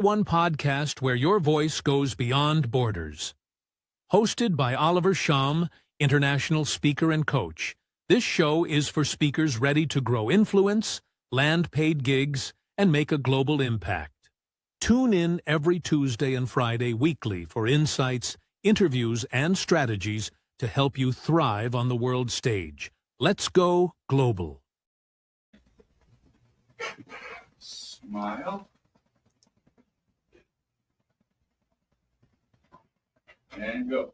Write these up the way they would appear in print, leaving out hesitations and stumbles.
One podcast where your voice goes beyond borders. Hosted by Oliver Sham, international speaker and coach. This show is for speakers ready to grow influence, land paid gigs, and make a global impact. Tune in every Tuesday and Friday weekly for insights, interviews, and strategies to help you thrive on the world stage. Let's go global. Smile. And go.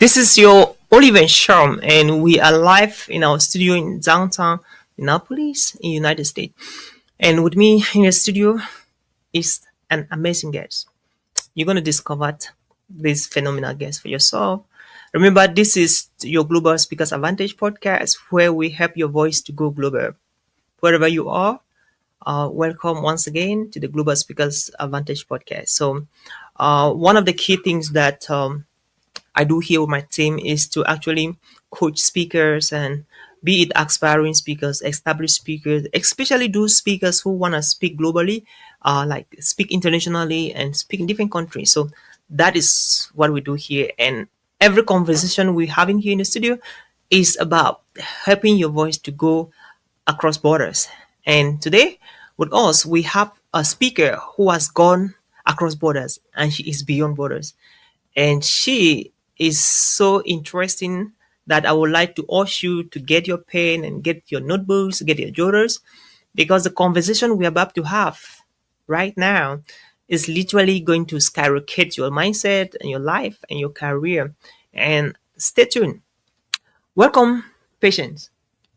This is your Oliver Sham, and we are live in our studio in downtown Minneapolis, in the United States. And with me in the studio is an amazing guest. You're going to discover this phenomenal guest for yourself. Remember, this is your Global Speakers Advantage podcast, where we help your voice to go global. Wherever you are, welcome once again to the Global Speakers Advantage podcast. So, one of the key things that I do here with my team is to actually coach speakers, and be it aspiring speakers, established speakers, especially those speakers who want to speak globally, like speak internationally and speak in different countries. So that is what we do here. And every conversation we're having here in the studio is about helping your voice to go across borders. And today with us, we have a speaker who has gone across borders, and she is beyond borders. And she is so interesting that I would like to ask you to get your pen and get your notebooks, get your journals, because the conversation we're about to have right now is literally going to skyrocket your mindset and your life and your career. And stay tuned. Welcome, Patience.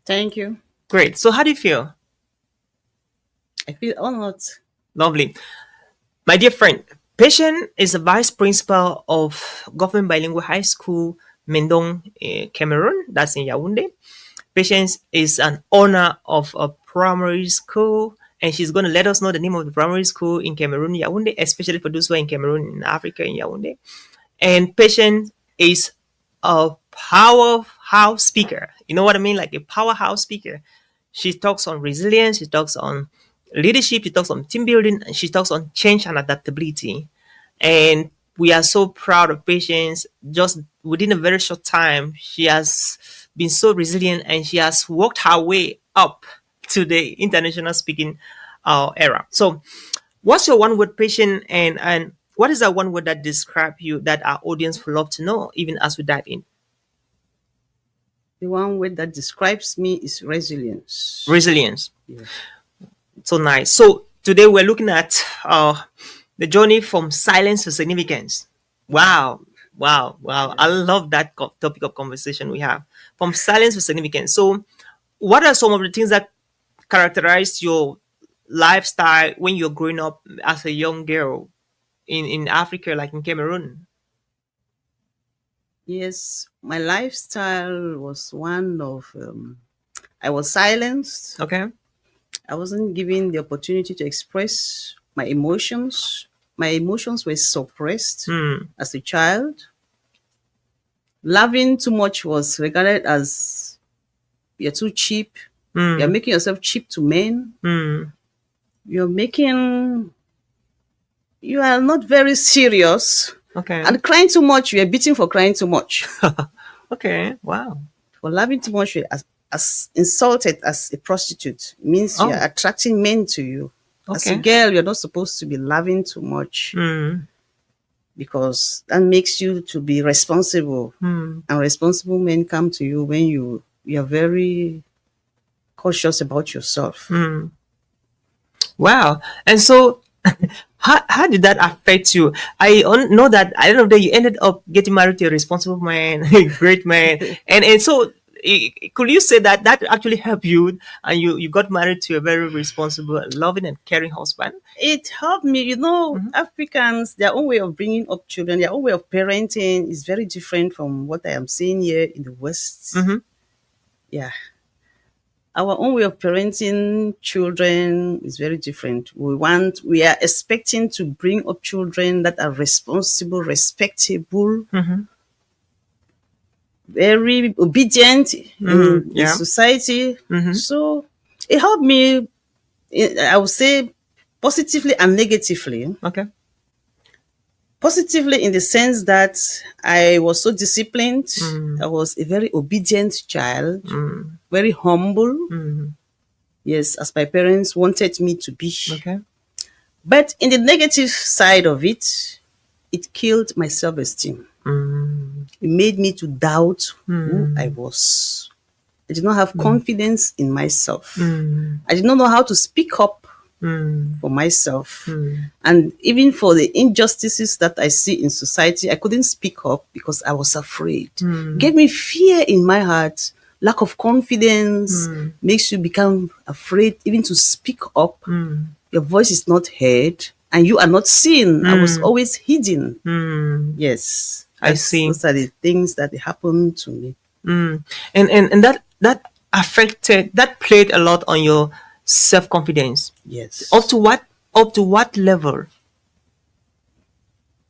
Thank you. Great. So how do you feel? I feel honored. Lovely. My dear friend, Patience is the vice principal of Government Bilingual High School, Mendong, Cameroon. That's in Yaoundé. Patience is an owner of a primary school, and she's going to let us know the name of the primary school in Cameroon, Yaoundé, especially for those who are in Cameroon, in Africa, in Yaoundé. And Patience is a powerhouse speaker. You know what I mean? Like a powerhouse speaker. She talks on resilience. She talks on leadership. She talks on team building. And she talks on change and adaptability. And we are so proud of Patience. Just within a very short time, she has been so resilient, and she has worked her way up to the international speaking era. So what's your one word, Patience? And what is that one word that describes you that our audience would love to know, even as we dive in? The one word that describes me is resilience. Resilience. Yeah. So nice. So today we're looking at the journey from silence to significance. Wow. I love that topic of conversation we have. From silence to significance. So what are some of the things that characterize your lifestyle when you're growing up as a young girl in Africa, like in Cameroon? Yes, my lifestyle was one of I was silenced. Okay. I wasn't given the opportunity to express my emotions. My emotions were suppressed as a child. Loving too much was regarded as you're too cheap. You're making yourself cheap to men. You are not very serious. Okay. And crying too much, you are beaten for crying too much. Okay. Wow. For loving too much, you are as insulted as a prostitute. It means you are attracting men to you. As a girl, you're not supposed to be loving too much, because that makes you to be responsible. And responsible men come to you when you are very cautious about yourself. Wow. And so how did that affect you? I know that I don't know that you ended up getting married to a responsible man, a great man. And so could you say that actually helped you, and you got married to a very responsible, loving and caring husband? It helped me. Africans, their own way of bringing up children, their own way of parenting is very different from what I am seeing here in the West. Yeah. Our own way of parenting children is very different. We are expecting to bring up children that are responsible, respectable, very obedient in society. So it helped me, I would say, positively and negatively. Okay. Positively in the sense that I was so disciplined. I was a very obedient child, very humble. Yes, as my parents wanted me to be. Okay. But in the negative side of it, it killed my self-esteem. It made me to doubt who I was. I did not have confidence in myself. I did not know how to speak up for myself. And even for the injustices that I see in society, I couldn't speak up because I was afraid. It gave me fear in my heart. Lack of confidence makes you become afraid even to speak up. Your voice is not heard and you are not seen. I was always hidden. Yes. I see. Those are the things that happened to me. And that affected, that played a lot on your self-confidence. Yes. Up to what level?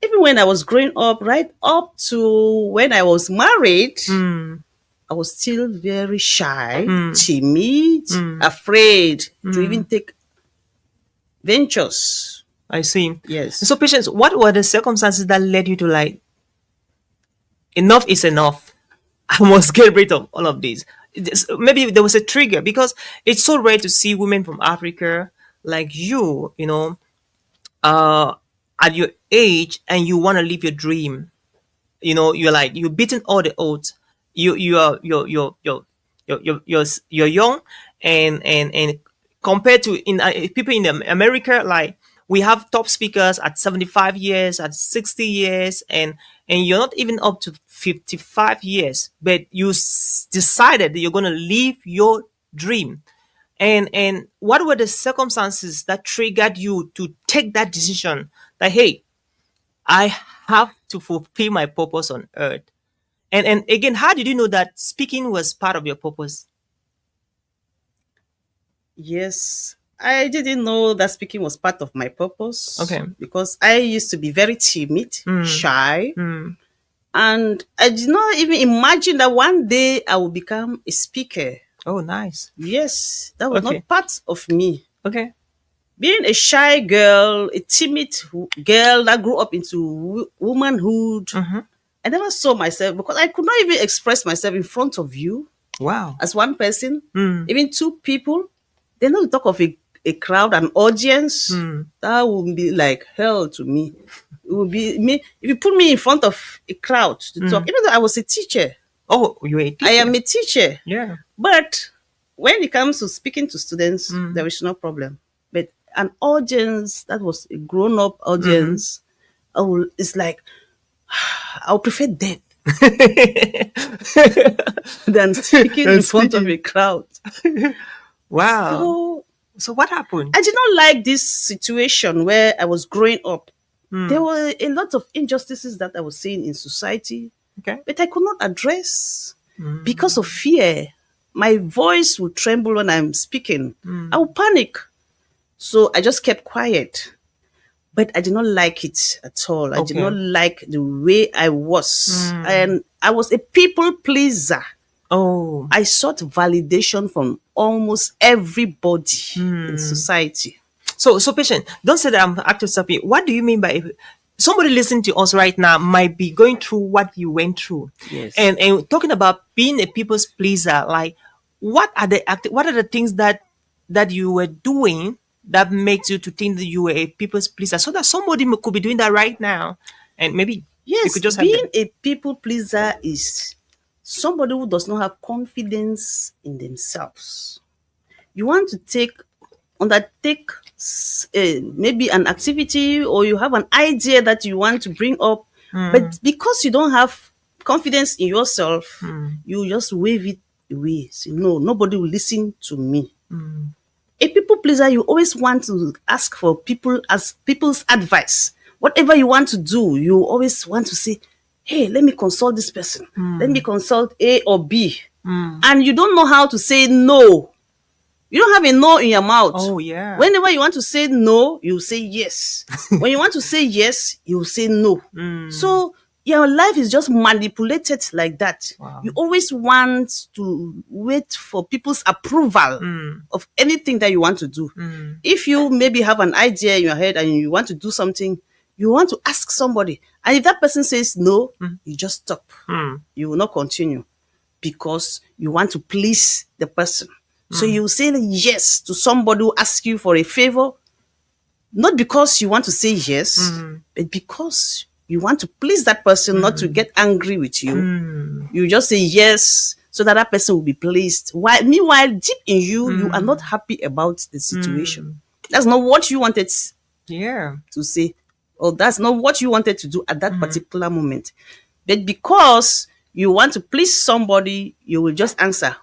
Even when I was growing up, right up to when I was married, I was still very shy, timid, afraid to even take ventures. I see. Yes. So, Patience, what were the circumstances that led you to like, enough is enough? I must get rid of all of this. Maybe there was a trigger, because it's so rare to see women from Africa like you know, at your age, and you want to live your dream. You know, you're beating all the odds. You're young, and compared to in people in America, like we have top speakers at 75 years, at 60 years, and you're not even up to 55 years, but you decided that you're going to live your dream. And what were the circumstances that triggered you to take that decision that, hey, I have to fulfill my purpose on earth? And again, how did you know that speaking was part of your purpose? Yes. I didn't know that speaking was part of my purpose. Okay. Because I used to be very timid, shy. And I did not even imagine that one day I would become a speaker. Oh, nice. Yes, that was Okay. not part of me. Okay. Being a shy girl, a timid girl that grew up into womanhood, I never saw myself, because I could not even express myself in front of you Wow. as one person, even two people. Then not to talk of a crowd, an audience. That would be like hell to me. It would be me if you put me in front of a crowd to talk. Even though I was a teacher, Oh, you were a teacher. I am a teacher. Yeah. But when it comes to speaking to students, there is no problem. But an audience that was a grown-up audience, it's like, I'll prefer death than speaking in front of a crowd. Wow. So what happened? I did not like this situation where I was growing up. There were a lot of injustices that I was seeing in society, Okay. but I could not address because of fear. My voice would tremble when I'm speaking. I would panic. So I just kept quiet. But I did not like it at all. I did Okay. not like the way I was. And I was a people pleaser. Oh. I sought validation from almost everybody in society. So Patient, don't say that I'm acting stupid. What do you mean by somebody listening to us right now might be going through what you went through? Yes. And talking about being a people's pleaser, like what are the things that you were doing that makes you to think that you were a people's pleaser, so that somebody could be doing that right now, and maybe you Yes, could just have being a people pleaser is somebody who does not have confidence in themselves. You want to undertake maybe an activity, or you have an idea that you want to bring up, but because you don't have confidence in yourself, you just wave it away. Say, no, nobody will listen to me. A people pleaser, you always want to ask for people's advice. Whatever you want to do, you always want to say, hey, let me consult this person. Let me consult A or B. And you don't know how to say no. You don't have a no in your mouth. Oh, yeah. Whenever you want to say no, you say yes. When you want to say yes, you say no. So your life is just manipulated like that. Wow. You always want to wait for people's approval of anything that you want to do. If you maybe have an idea in your head and you want to do something, you want to ask somebody. And if that person says no, you just stop. You will not continue because you want to please the person. So you say yes to somebody who asks you for a favor, not because you want to say yes, but because you want to please that person, not to get angry with you. You just say yes so that that person will be pleased. Meanwhile, deep in you, you are not happy about the situation. That's not what you wanted Yeah. to say, or that's not what you wanted to do at that particular moment. But because you want to please somebody, you will just answer,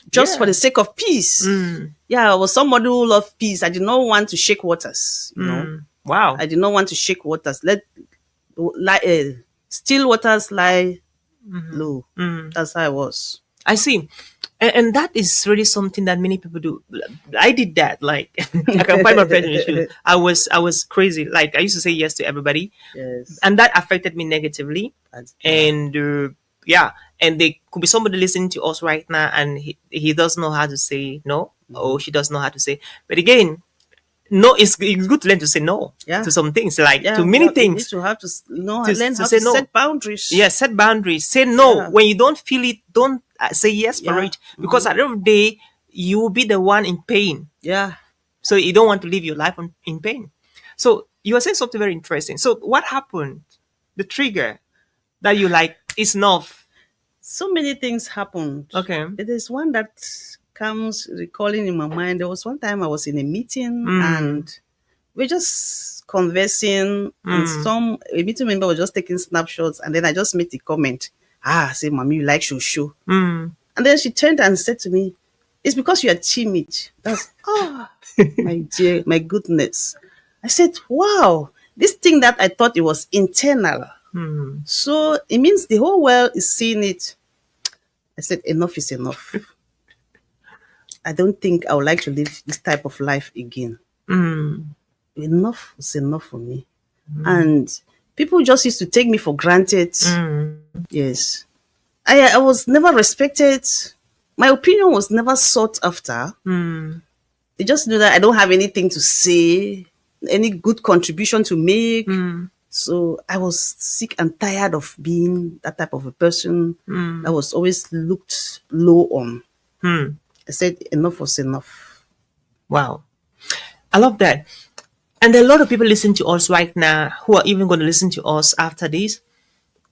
just for the sake of peace. Yeah, I was somebody who loved peace. I did not want to shake waters. You know, Wow. I did not want to shake waters. Let still waters lie low. That's how I was. I see. And that is really something that many people do. I did that. Like I can find my friend in the shoes. I was crazy. Like I used to say yes to everybody, Yes. and that affected me negatively. And yeah, and there could be somebody listening to us right now, and he doesn't know how to say no, or she doesn't know how to say. But again, no, it's good to learn to say no Yeah. to some things, like Yeah, to many well, you need things. to have to learn to how say to no. set boundaries. Yeah, set boundaries. Say no Yeah. when you don't feel it. Don't say yes for Yeah. it, because at the end of the day, you will be the one in pain. Yeah. So you don't want to live your life in pain. So you were saying something very interesting. So what happened? The trigger that you like is enough. So many things happened. Okay. It is one that comes recalling in my mind. There was one time I was in a meeting and we're just conversing, and a meeting member was just taking snapshots, and then I just made the comment, say, Mommy, you like shushu. And then she turned and said to me, it's because you are timid. That's my dear, my goodness. I said, wow, this thing that I thought it was internal. So it means the whole world is seeing it. I said, enough is enough. I don't think I would like to live this type of life again. Enough is enough for me. And people just used to take me for granted. Yes. I was never respected. My opinion was never sought after. They just knew that I don't have anything to say, any good contribution to make. So I was sick and tired of being that type of a person that was always looked low on. I said enough was enough. Wow. I love that. And there are a lot of people listening to us right now who are even going to listen to us after this,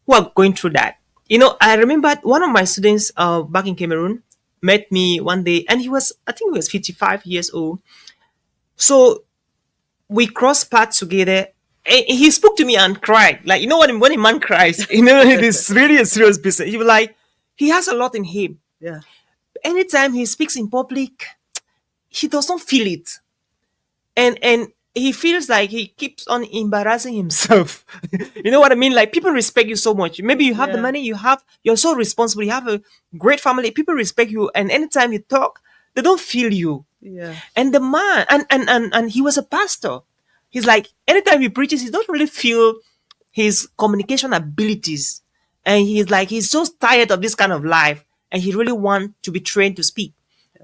who are going through that. You know, I remember one of my students back in Cameroon met me one day, and I think he was 55 years old. So we crossed paths together, and he spoke to me and cried. Like, you know what, when a man cries, you know, it is really a serious business. He was like, he has a lot in him. Yeah. Anytime he speaks in public, he does not feel it. And he feels like he keeps on embarrassing himself. You know what I mean? Like, people respect you so much. Maybe you have the Yeah. money, you're so responsible, you have a great family, people respect you, and anytime you talk, they don't feel you. Yeah. And the man, and he was a pastor. He's like, anytime he preaches, he don't really feel his communication abilities. And he's so tired of this kind of life, and he really wants to be trained to speak.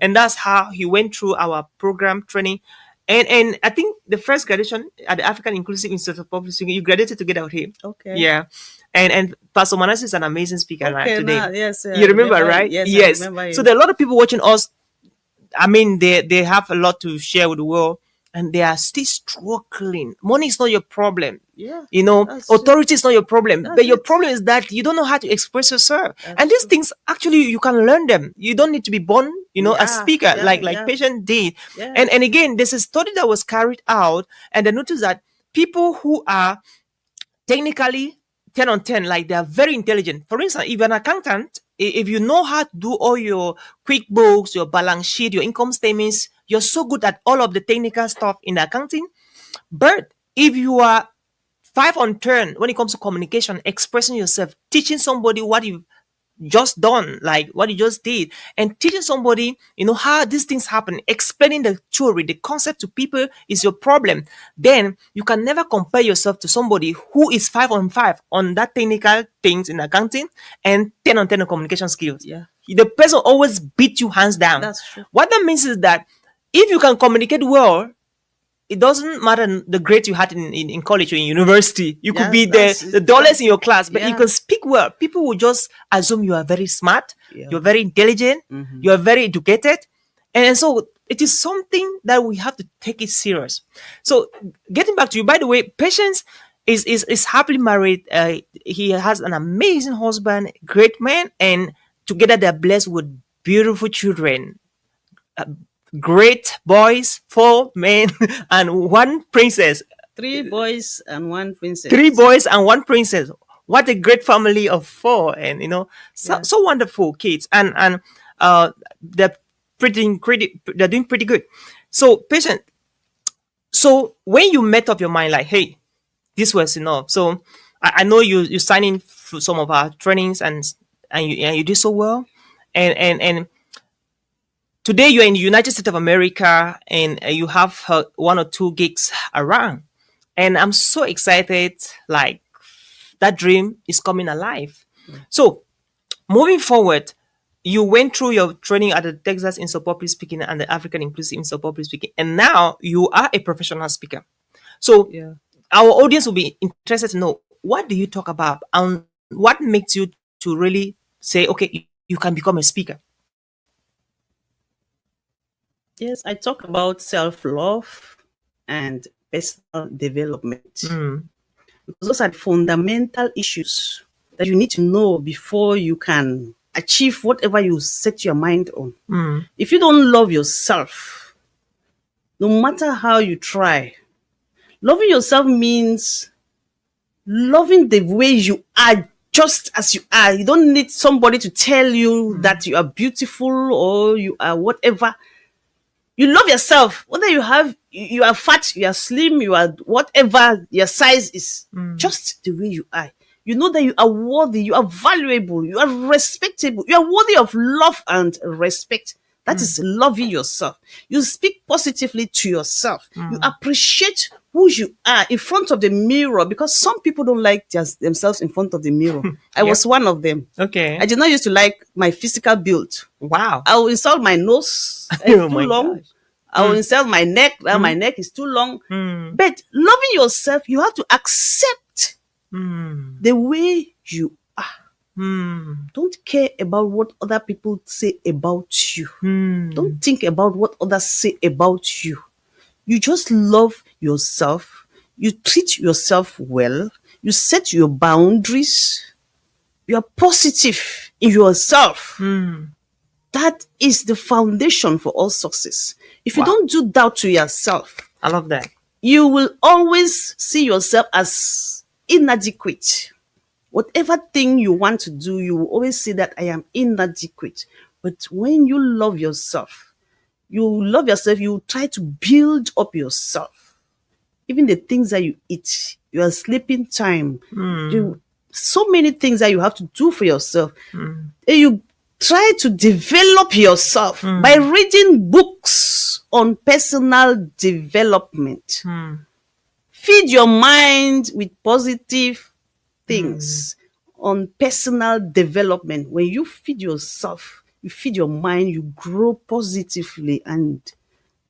And that's how he went through our program training. And I think the first graduation at the African Inclusive Institute of Public Speaking, you graduated together with him. Okay. Yeah. And Pastor Manasi is an amazing speaker right Okay, today. now, yes. You remember, right? Yes. I remember him. So there are a lot of people watching us. I mean, they have a lot to share with the world, and they are still struggling. Money is not your problem. Yeah, You know, that's authority is not your problem. That's But your it. problem is that you don't know how to express yourself. That's And these true. things, actually, you can learn them. You don't need to be born, a Yeah, speaker yeah, like yeah. Patience did. Yeah. And again, there's a study that was carried out, and they noticed that people who are technically 10 on 10, like they are very intelligent. For instance, if you're an accountant, if you know how to do all your QuickBooks, your balance sheet, your income statements, you're so good at all of the technical stuff in accounting. But if you are 5 on 10 when it comes to communication, expressing yourself, teaching somebody what you've just done, like what you just did, and teaching somebody, how these things happen, explaining the theory, the concept to people is your problem. Then you can never compare yourself to somebody who is 5 on 5 on that technical things in accounting and 10 on 10 on communication skills. Yeah. The person always beat you hands down. That's true. What that means is that if you can communicate well, it doesn't matter the grade you had in college or in university. You could be the dullest in your class, but you can speak well. People will just assume you are very smart, you're very intelligent, you're very educated. And so it is something that we have to take it serious. So getting back to you, by the way, Patience is happily married. He has an amazing husband, great man, and together they're blessed with beautiful children. Great boys, 4 men, and 1 princess. 3 boys and 1 princess. 3 boys and 1 princess. What a great family of 4, and so wonderful kids, and they're they're doing pretty good. So, Patient. So when you made up your mind, like, hey, this was enough. So I know you signed in for some of our trainings, and you did so well, and today you're in the United States of America, and you have 1 or 2 gigs around. And I'm so excited, like that dream is coming alive. So moving forward, you went through your training at the Texas Institute of Public Speaking and the African Inclusive Institute of Public Speaking, and now you are a professional speaker. So our audience will be interested to know, what do you talk about, and what makes you to really say, okay, you can become a speaker? Yes, I talk about self-love and personal development. Because those are the fundamental issues that you need to know before you can achieve whatever you set your mind on. If you don't love yourself, no matter how you try, loving yourself means loving the way you are, just as you are. You don't need somebody to tell you that you are beautiful or you are whatever. You love yourself, whether you are fat, you are slim, you are whatever your size is, just the way you are. You know that you are worthy, you are valuable, you are respectable, you are worthy of love and respect. That is loving yourself. You speak positively to yourself. You appreciate who you are in front of the mirror, because some people don't like themselves in front of the mirror. I was one of them. Okay. I did not used to like my physical build. Wow. I will insult my nose. It's Oh too my long. gosh. I will insult my neck. My neck is too long. But loving yourself, you have to accept the way you are. Don't care about what other people say about you. Don't think about what others say about you. You just love yourself. You treat yourself well. You set your boundaries. You are positive in yourself. That is the foundation for all success. If you don't do that to yourself, I love that. you will always see yourself as inadequate. Whatever thing you want to do, you will always say that I am inadequate. But when you love yourself, you try to build up yourself. Even the things that you eat, your sleeping time, so many things that you have to do for yourself. And you try to develop yourself by reading books on personal development. Feed your mind with positive things on personal development. When you feed yourself, you feed your mind, you grow positively, and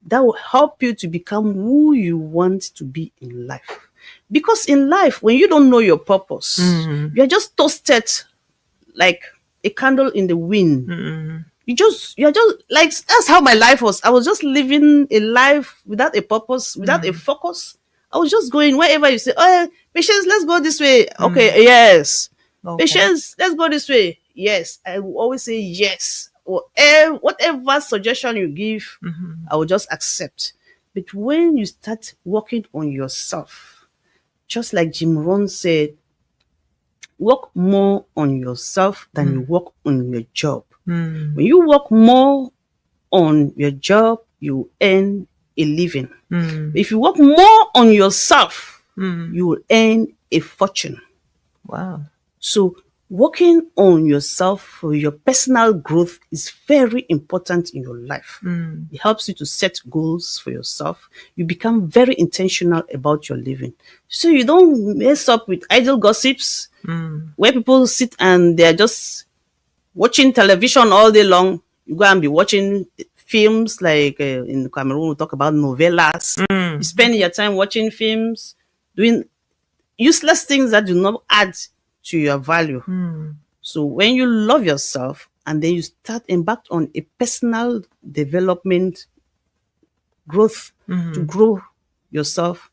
that will help you to become who you want to be in life. Because in life, when you don't know your purpose, you're just toasted like a candle in the wind. You're just like, that's how my life was. I was just living a life without a purpose, without a focus. I was just going wherever you say, oh, Patience, let's go this way. Okay, yes. Okay. Patience, let's go this way. Yes. I will always say yes. Or whatever suggestion you give, I will just accept. But when you start working on yourself, just like Jim Rohn said, work more on yourself than you work on your job. When you work more on your job, you earn a living. If you work more on yourself, you will earn a fortune. Wow. So working on yourself for your personal growth is very important in your life. It helps you to set goals for yourself. You become very intentional about your living. So you don't mess up with idle gossips where people sit and they're just watching television all day long. You go and be watching films like in Cameroon, we talk about novellas. You spend your time watching films, doing useless things that do not add to your value. So when you love yourself and then you start embark on a personal development growth to grow yourself,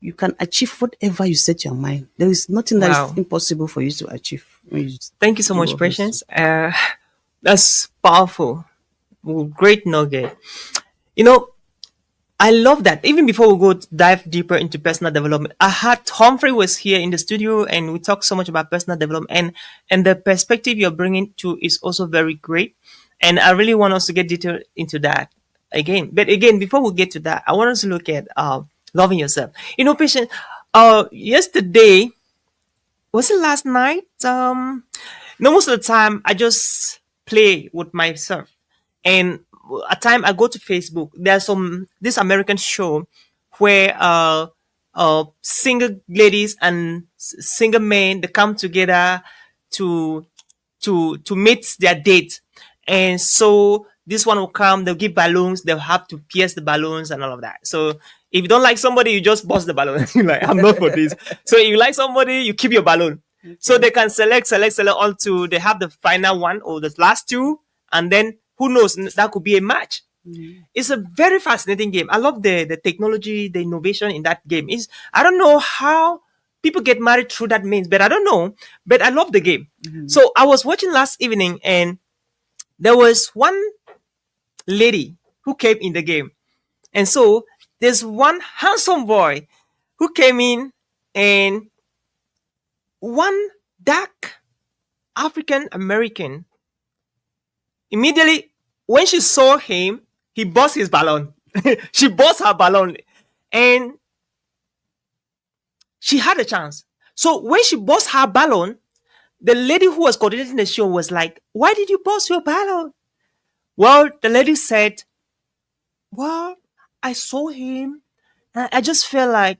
you can achieve whatever you set your mind. There is nothing that Wow. is impossible for you to achieve. when you Thank you so much, love Patience. That's powerful. Great nugget. You know, I love that. Even before we go dive deeper into personal development, I had Humphrey was here in the studio and we talked so much about personal development and the perspective you're bringing to is also very great. And I really want us to get detailed into that again. But again, before we get to that, I want us to look at loving yourself. You know, Patience, yesterday, was it last night? No, most of the time I just play with myself. And at time I go to Facebook. There's this American show where single ladies and single men they come together to meet their date. And so this one will come, they'll give balloons, they'll have to pierce the balloons and all of that. So if you don't like somebody, you just bust the balloon. You're like, I'm not for this. So if you like somebody, you keep your balloon. So they can select until they have the final one or the last two, and then who knows, that could be a match. It's a very fascinating game. I love the technology, the innovation in that game. I don't know how people get married through that means, but I don't know. But I love the game. So I was watching last evening, and there was one lady who came in the game, and so there's one handsome boy who came in, and one dark African American. Immediately, when she saw him, he burst his balloon. She burst her balloon, and she had a chance. So when she burst her balloon, the lady who was coordinating the show was like, "Why did you burst your balloon?" Well, the lady said, "Well, I saw him, and I just felt like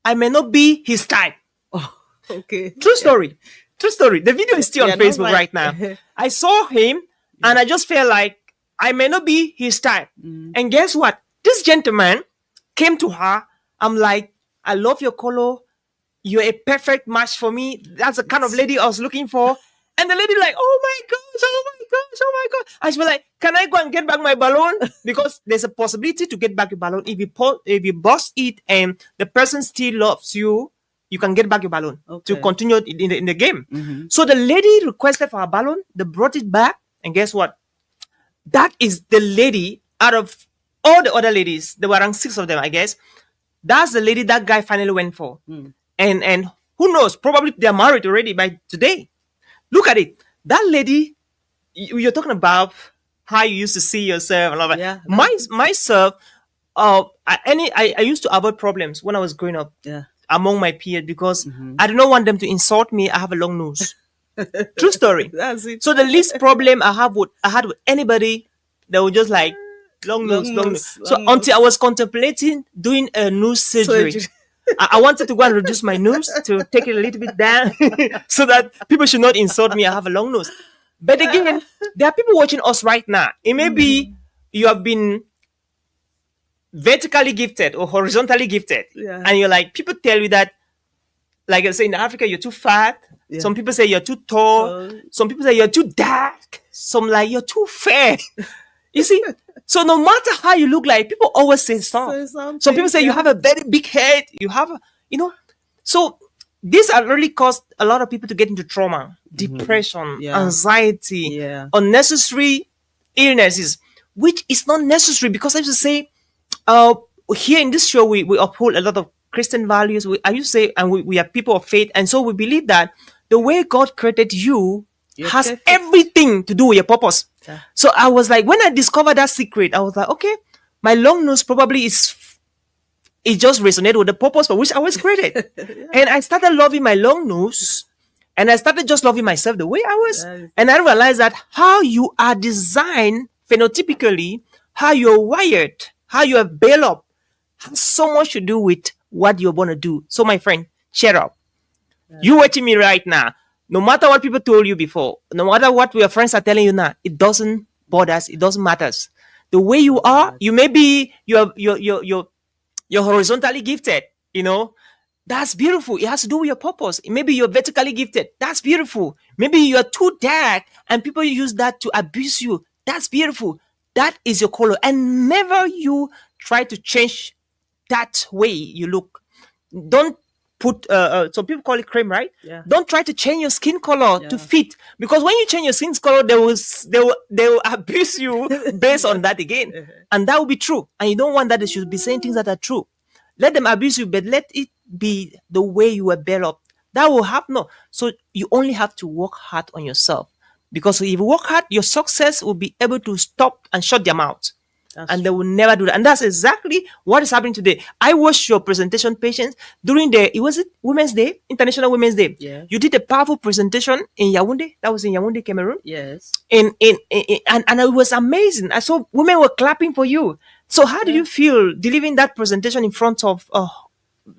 I may not be his type." Okay. True story. True story. The video is still on Yeah, not Facebook right now. I saw him and I just felt like I may not be his type. And guess what? This gentleman came to her. I'm like, I love your color. You're a perfect match for me. That's the kind of lady I was looking for. And the lady like, oh my gosh, oh my gosh, oh my gosh. And she was like, can I go and get back my balloon? Because there's a possibility to get back your balloon. If you bust it and the person still loves you, you can get back your balloon to continue in the game. So the lady requested for her balloon. They brought it back. And guess what? That is the lady out of all the other ladies. There were around 6 of them, I guess. That's the lady that guy finally went for. And who knows? Probably they're married already by today. Look at it. That lady, you're talking about how you used to see yourself and all that. Yeah. Myself, I used to avoid problems when I was growing up. Yeah. Among my peers because I do not want them to insult me. I have a long nose. True story. That's it. So the least problem I had with anybody, they were just like long nose. So until I was contemplating doing a nose surgery. I wanted to go and reduce my nose to take it a little bit down so that people should not insult me. I have a long nose. But again, there are people watching us right now. It may be you have been vertically gifted or horizontally gifted, and you're like, people tell you that, like I say in Africa, you're too fat. Some people say you're too tall. Some people say you're too dark. Some like you're too fair. You see, so no matter how you look like, people always say something. Some people say you have a very big head. You have, so these are really caused a lot of people to get into trauma, depression, anxiety, unnecessary illnesses, which is not necessary because I used to say, here in this show, we uphold a lot of Christian values. I used to say, and we are people of faith. And so we believe that the way God created you has perfect. Everything to do with your purpose. Yeah. So I was like, when I discovered that secret, I was like, okay, my long nose probably it just resonated with the purpose for which I was created. And I started loving my long nose. And I started just loving myself the way I was. Yes. And I realized that how you are designed phenotypically, how you're wired, how you are built up, has so much to do with what you're going to do. So, my friend, cheer up. You watching me right now. No matter what people told you before, no matter what your friends are telling you now, it doesn't bother us. It doesn't matter. The way you are, you may be you're horizontally gifted. That's beautiful. It has to do with your purpose. Maybe you're vertically gifted. That's beautiful. Maybe you're too dark and people use that to abuse you. That's beautiful. That is your color. And never you try to change that way you look. Don't put some people call it cream, right? Yeah. Don't try to change your skin color to fit, because when you change your skin color, they will abuse you based on that again, and that will be true. And you don't want that. They should be saying things that are true. Let them abuse you, but let it be the way you were built up. That will happen. No, so you only have to work hard on yourself, because if you work hard, your success will be able to stop and shut their mouth. And they will never do that. And that's exactly what is happening today. I watched your presentation, Patience, during it Women's Day, International Women's Day. Yeah. You did a powerful presentation in Yaoundé. That was in Yaoundé, Cameroon. Yes. And it was amazing. I saw women were clapping for you. So how do you feel delivering that presentation in front of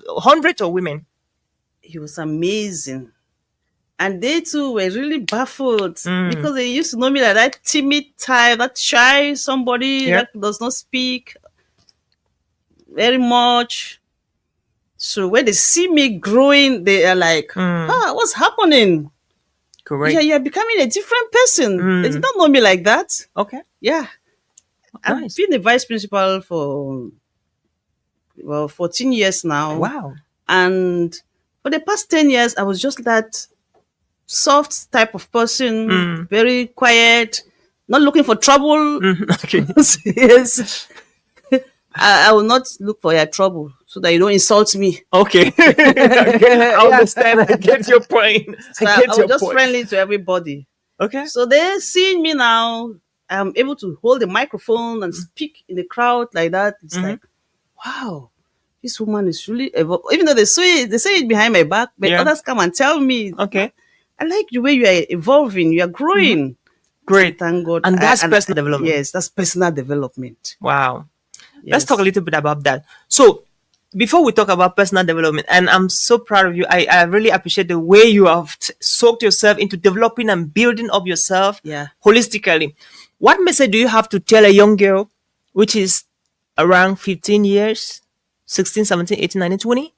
hundreds of women? It was amazing. And they too were really baffled because they used to know me like that timid type, that shy somebody that does not speak very much. So when they see me growing, they are like, what's happening? Correct. Yeah, you're becoming a different person. They did not know me like that. Okay. Yeah. Nice. I've been the vice principal for 14 years now. Wow. And for the past 10 years, I was just that soft type of person, very quiet, not looking for trouble. Okay. Yes. I will not look for your trouble so that you don't insult me. Okay. I understand. I get your point. So I was just friendly to everybody. Okay. So they're seeing me now. I'm able to hold the microphone and speak in the crowd like that. It's like, wow, this woman is really even though they say it behind my back, but others come and tell me. Okay. I like the way you are evolving, you are growing. Great. So thank God. And that's personal development. Yes, that's personal development. Wow. Yes. Let's talk a little bit about that. So before we talk about personal development, and I'm so proud of you, I really appreciate the way you have soaked yourself into developing and building up yourself holistically. What message do you have to tell a young girl, which is around 15 years, 16, 17, 18, 19, 20?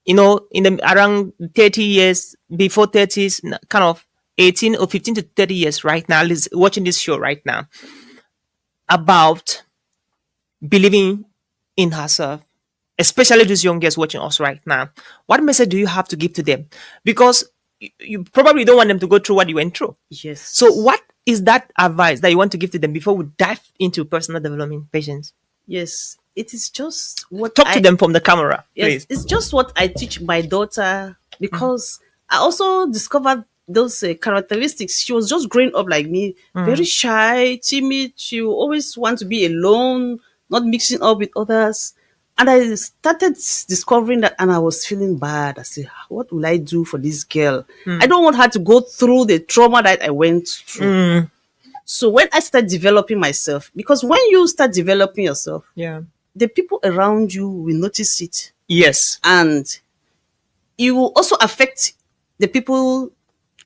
Around 30 years, before 30s, kind of 18 or 15 to 30 years right now, watching this show right now, about believing in herself, especially these young girls watching us right now. What message do you have to give to them? Because you probably don't want them to go through what you went through. Yes. So what is that advice that you want to give to them before we dive into personal development, Patience? Yes. It is just what Talk to them from the camera, yes, please. It's just what I teach my daughter, because I also discovered those characteristics. She was just growing up like me, very shy, timid. She will always want to be alone, not mixing up with others. And I started discovering that, and I was feeling bad. I said, what will I do for this girl? I don't want her to go through the trauma that I went through. So when I started developing myself, because when you start developing yourself, the people around you will notice it. Yes. And it will also affect the people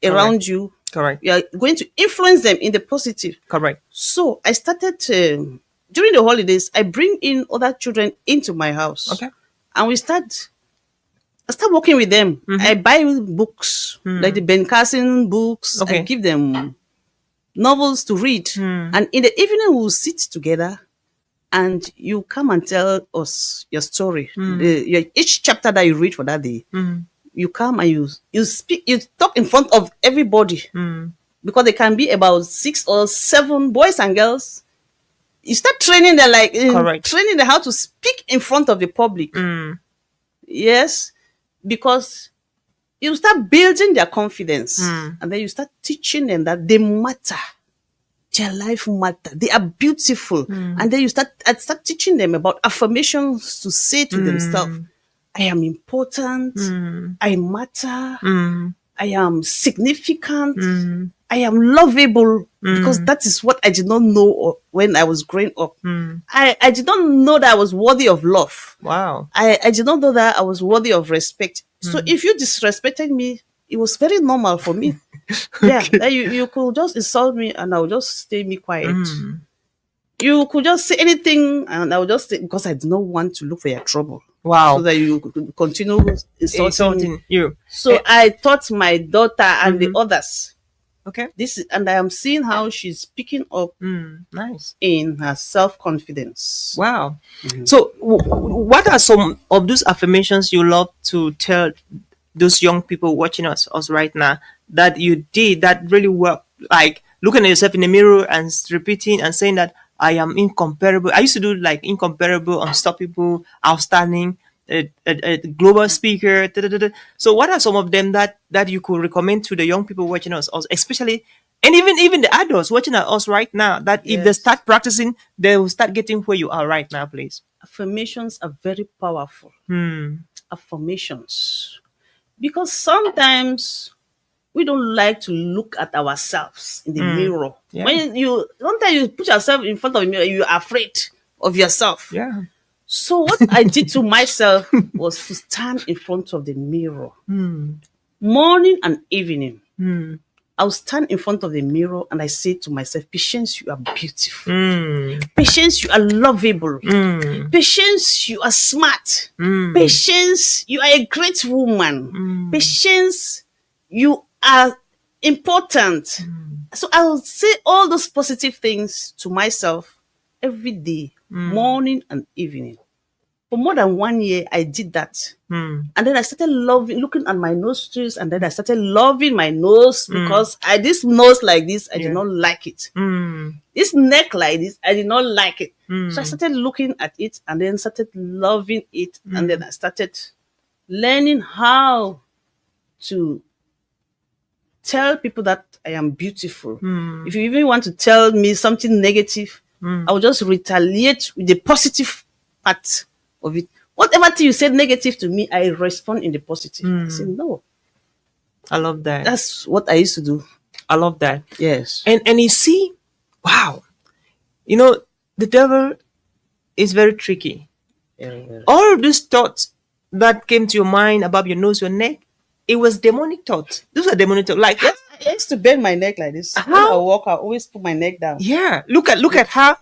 around you. Correct. You are going to influence them in the positive. Correct. So I started during the holidays, I bring in other children into my house. Okay. And I start working with them. I buy books, like the Ben Carson books. Okay. I give them novels to read. And in the evening, we'll sit together and you come and tell us your story. Each chapter that you read for that day, you come and you speak, you talk in front of everybody. Because there can be about 6 or 7 boys and girls. You start training them, training them how to speak in front of the public. Yes, because you start building their confidence, and then you start teaching them that they matter. Their life matter. They are beautiful, and then I start teaching them about affirmations to say to themselves. I am important. I matter. I am significant. I am lovable because that is what I did not know when I was growing up. I did not know that I was worthy of love. Wow. I did not know that I was worthy of respect. So if you disrespected me, it was very normal for me. Yeah, that you could just insult me and I would just stay me quiet. You could just say anything and I would just say, because I did not want to look for your trouble. Wow. So that you could continue insulting me. you. So I taught my daughter and the others. Okay. And I am seeing how she's picking up Nice. in her self-confidence. Wow. So, what are some of those affirmations you love to tell those young people watching us right now that you did that really worked? Like looking at yourself in the mirror and repeating and saying that I am incomparable. I used to do like incomparable, unstoppable, outstanding, a global speaker. Da, da, da, da. So, what are some of them that you could recommend to the young people watching us, especially, and even the adults watching us right now? That if they Yes. start practicing, they will start getting where you are right now, please. Affirmations are very powerful. Affirmations. Because sometimes we don't like to look at ourselves in the mirror. Yeah. Sometimes you put yourself in front of a mirror, you're afraid of yourself. Yeah. So what I did to myself was to stand in front of the mirror. Morning and evening. I'll stand in front of the mirror and I say to myself, Patience, you are beautiful. Patience, you are lovable. Patience, you are smart. Patience, you are a great woman. Patience, you are important. So I will say all those positive things to myself every day, morning and evening. For more than 1 year, I did that. And then I started looking at my nostrils, and then I started loving my nose because this nose like this, I did not like it. This neck like this, I did not like it. So I started looking at it and then started loving it. And then I started learning how to tell people that I am beautiful. If you even want to tell me something negative, I will just retaliate with the positive part of it. Whatever thing you said negative to me, I respond in the positive. I say, no. I love that. That's what I used to do. I love that. Yes. And you see, wow, the devil is very tricky. All of these thoughts that came to your mind about your nose, your neck, it was demonic thoughts. Those are demonic thoughts. Like, Yes, I used to bend my neck like this. When I walk, I always put my neck down. yeah, look at how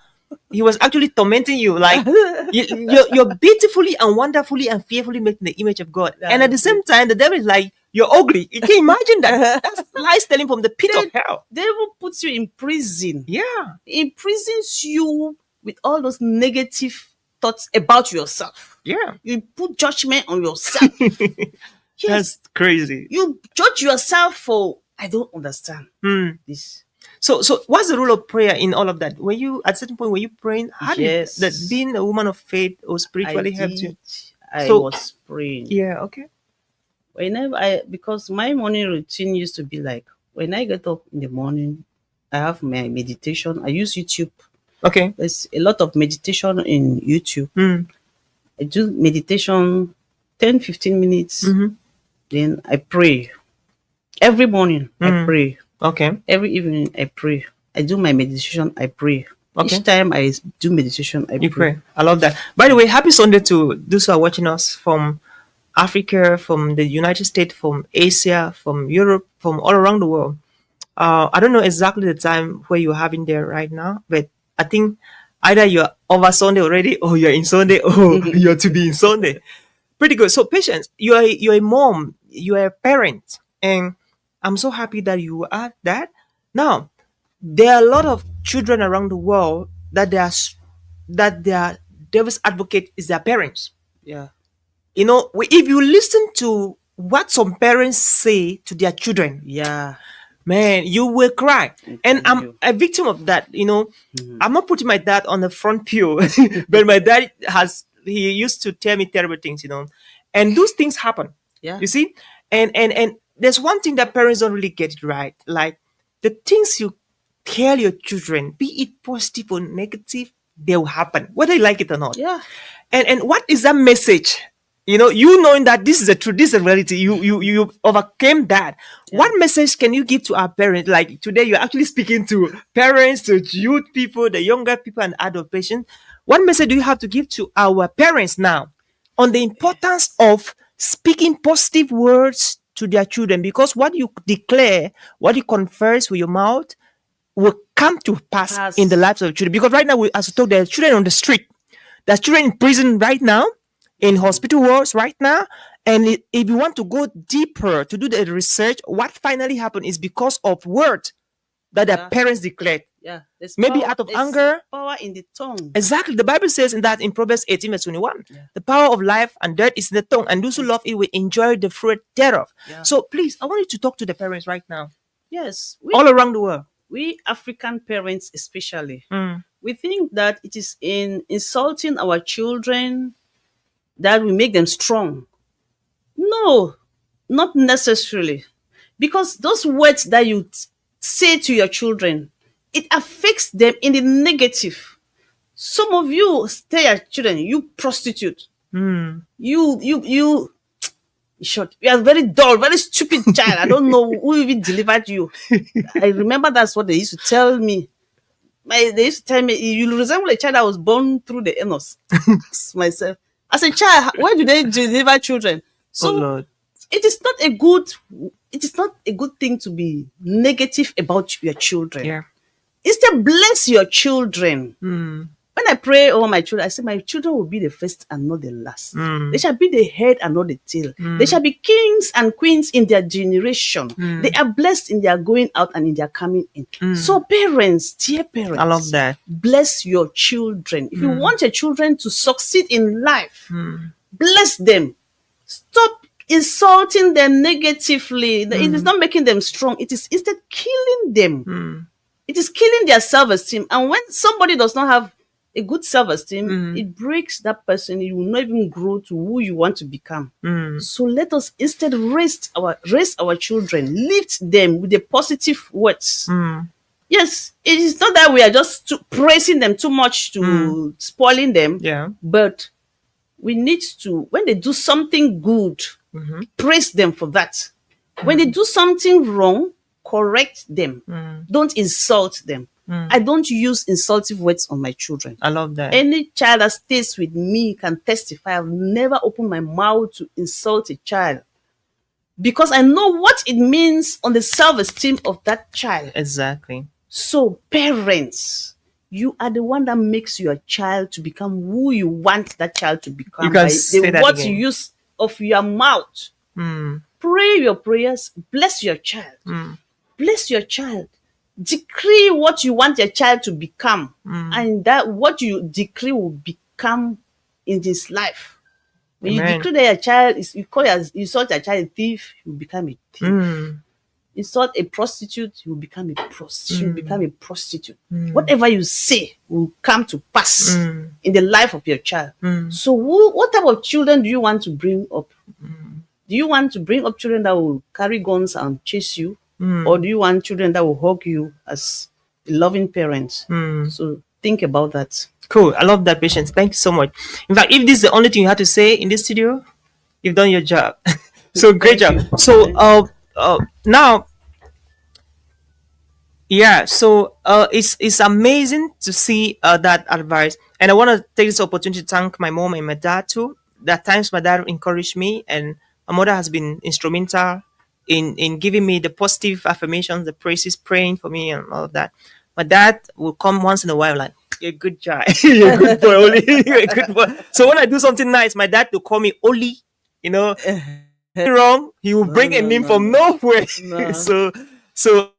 he was actually tormenting you. Like, you're beautifully and wonderfully and fearfully made in the image of God. And at the same time, the devil is like, you're ugly. You can imagine that. That's lies telling from the pit of hell. The devil puts you in prison. Yeah. Imprisons you with all those negative thoughts about yourself. Yeah. You put judgment on yourself. Yes. That's crazy. You judge yourself for, I don't understand this. So what's the role of prayer in all of that? Were you at a certain point, were you praying? How did Yes. that being a woman of faith or spiritually helped you? I So- was praying. Yeah, okay. Because my morning routine used to be like, when I get up in the morning, I have my meditation. I use YouTube. Okay. There's a lot of meditation in YouTube. Mm. I do meditation 10, 15 minutes. Then I pray. Every morning, I pray. Okay. Every evening, I pray. I do my meditation, I pray. Okay. Each time I do meditation, I You pray. pray. I love that. By the way, happy Sunday to those who are watching us from Africa, from the United States, from Asia, from Europe, from all around the world. I don't know exactly the time where you're having there right now, but I think either you're over Sunday already, or you're in Sunday, or you're to be in Sunday. Pretty good. So, Patience, you're a mom, you're a parent, and I'm so happy that you are that. Now, there are a lot of children around the world that their devil's advocate is their parents. Yeah. If you listen to what some parents say to their children, Yeah. man, you will cry. And I'm you. a victim of that. I'm not putting my dad on the front pew, but my dad he used to tell me terrible things, and those things happen. Yeah. You see, and there's one thing that parents don't really get it right, like the things you tell your children, be it positive or negative, they will happen, whether you like it or not. Yeah. And what is that message You knowing that this is a truth, this is a reality, you overcame that. What message can you give to our parents? Like today, you're actually speaking to parents, to youth people, the younger people, and adult patients. What message do you have to give to our parents now on the importance of speaking positive words to their children? Because what you declare, what you confess with your mouth, will come to pass in the lives of children. Because right now, as we talk, there are children on the street, there's children in prison right now, in hospital wards right now. And if you want to go deeper to do the research, what finally happened is because of words that their parents declared. Yeah, there's Maybe power, out of there's anger. power in the tongue. Exactly. The Bible says in Proverbs 18, verse 21, the power of life and death is in the tongue, and those who love it will enjoy the fruit thereof. Yeah. So please, I want you to talk to the parents right now, Yes, all around the world. we African parents especially, we think that it is in insulting our children that we make them strong. No, not necessarily. Because those words that you say to your children, it affects them in the negative. Some of you tell your children, you prostitute. You in short, you are very dull, very stupid child. I don't know who even delivered you. I remember that's what they used to tell me. They used to tell me, you resemble a child that was born through the anus. Myself. As a child, why do they deliver children? So Lord. it is not a good thing to be negative about your children. Yeah. Instead, bless your children. When I pray over my children, I say my children will be the first and not the last. They shall be the head and not the tail. They shall be kings and queens in their generation. They are blessed in their going out and in their coming in. So parents, dear parents, I love that. bless your children. If you want your children to succeed in life, bless them. Stop insulting them negatively. It is not making them strong. It is instead killing them. It is killing their self-esteem. And when somebody does not have a good self-esteem, it breaks that person. You will not even grow to who you want to become. So let us instead raise our children, lift them with the positive words. Yes, it is not that we are just praising them too much to spoiling them. Yeah. But we need to, when they do something good, praise them for that. When they do something wrong, correct them. Don't insult them. I don't use insultive words on my children. I love that. Any child that stays with me can testify. I've never opened my mouth to insult a child because I know what it means on the self-esteem of that child. Exactly. So parents, you are the one that makes your child to become who you want that child to become. You can by say the that words again. you use of your mouth. Pray your prayers. Bless your child. Bless your child. Decree what you want your child to become, and that what you decree will become in his life. When you decree that your child is, you insult your child a thief, you become a thief. Insult a prostitute, you will become a prostitute. You become a prostitute. Whatever you say will come to pass in the life of your child. So, what type of children do you want to bring up? Do you want to bring up children that will carry guns and chase you? Or do you want children that will hug you as loving parents? So think about that. Cool. I love that, Patience. Thank you so much. In fact, if this is the only thing you had to say in this studio, you've done your job. So great job. So now, yeah. So it's amazing to see that advice, and I want to take this opportunity to thank my mom and my dad too. At times, my dad encouraged me, and my mother has been instrumental in giving me the positive affirmations, the praises, praying for me, and all of that. My dad will come once in a while, like, "You're a good guy, you're a good boy, Oli, you're a good boy." So when I do something nice, my dad will call me Oli. Wrong, he will bring a name from nowhere. So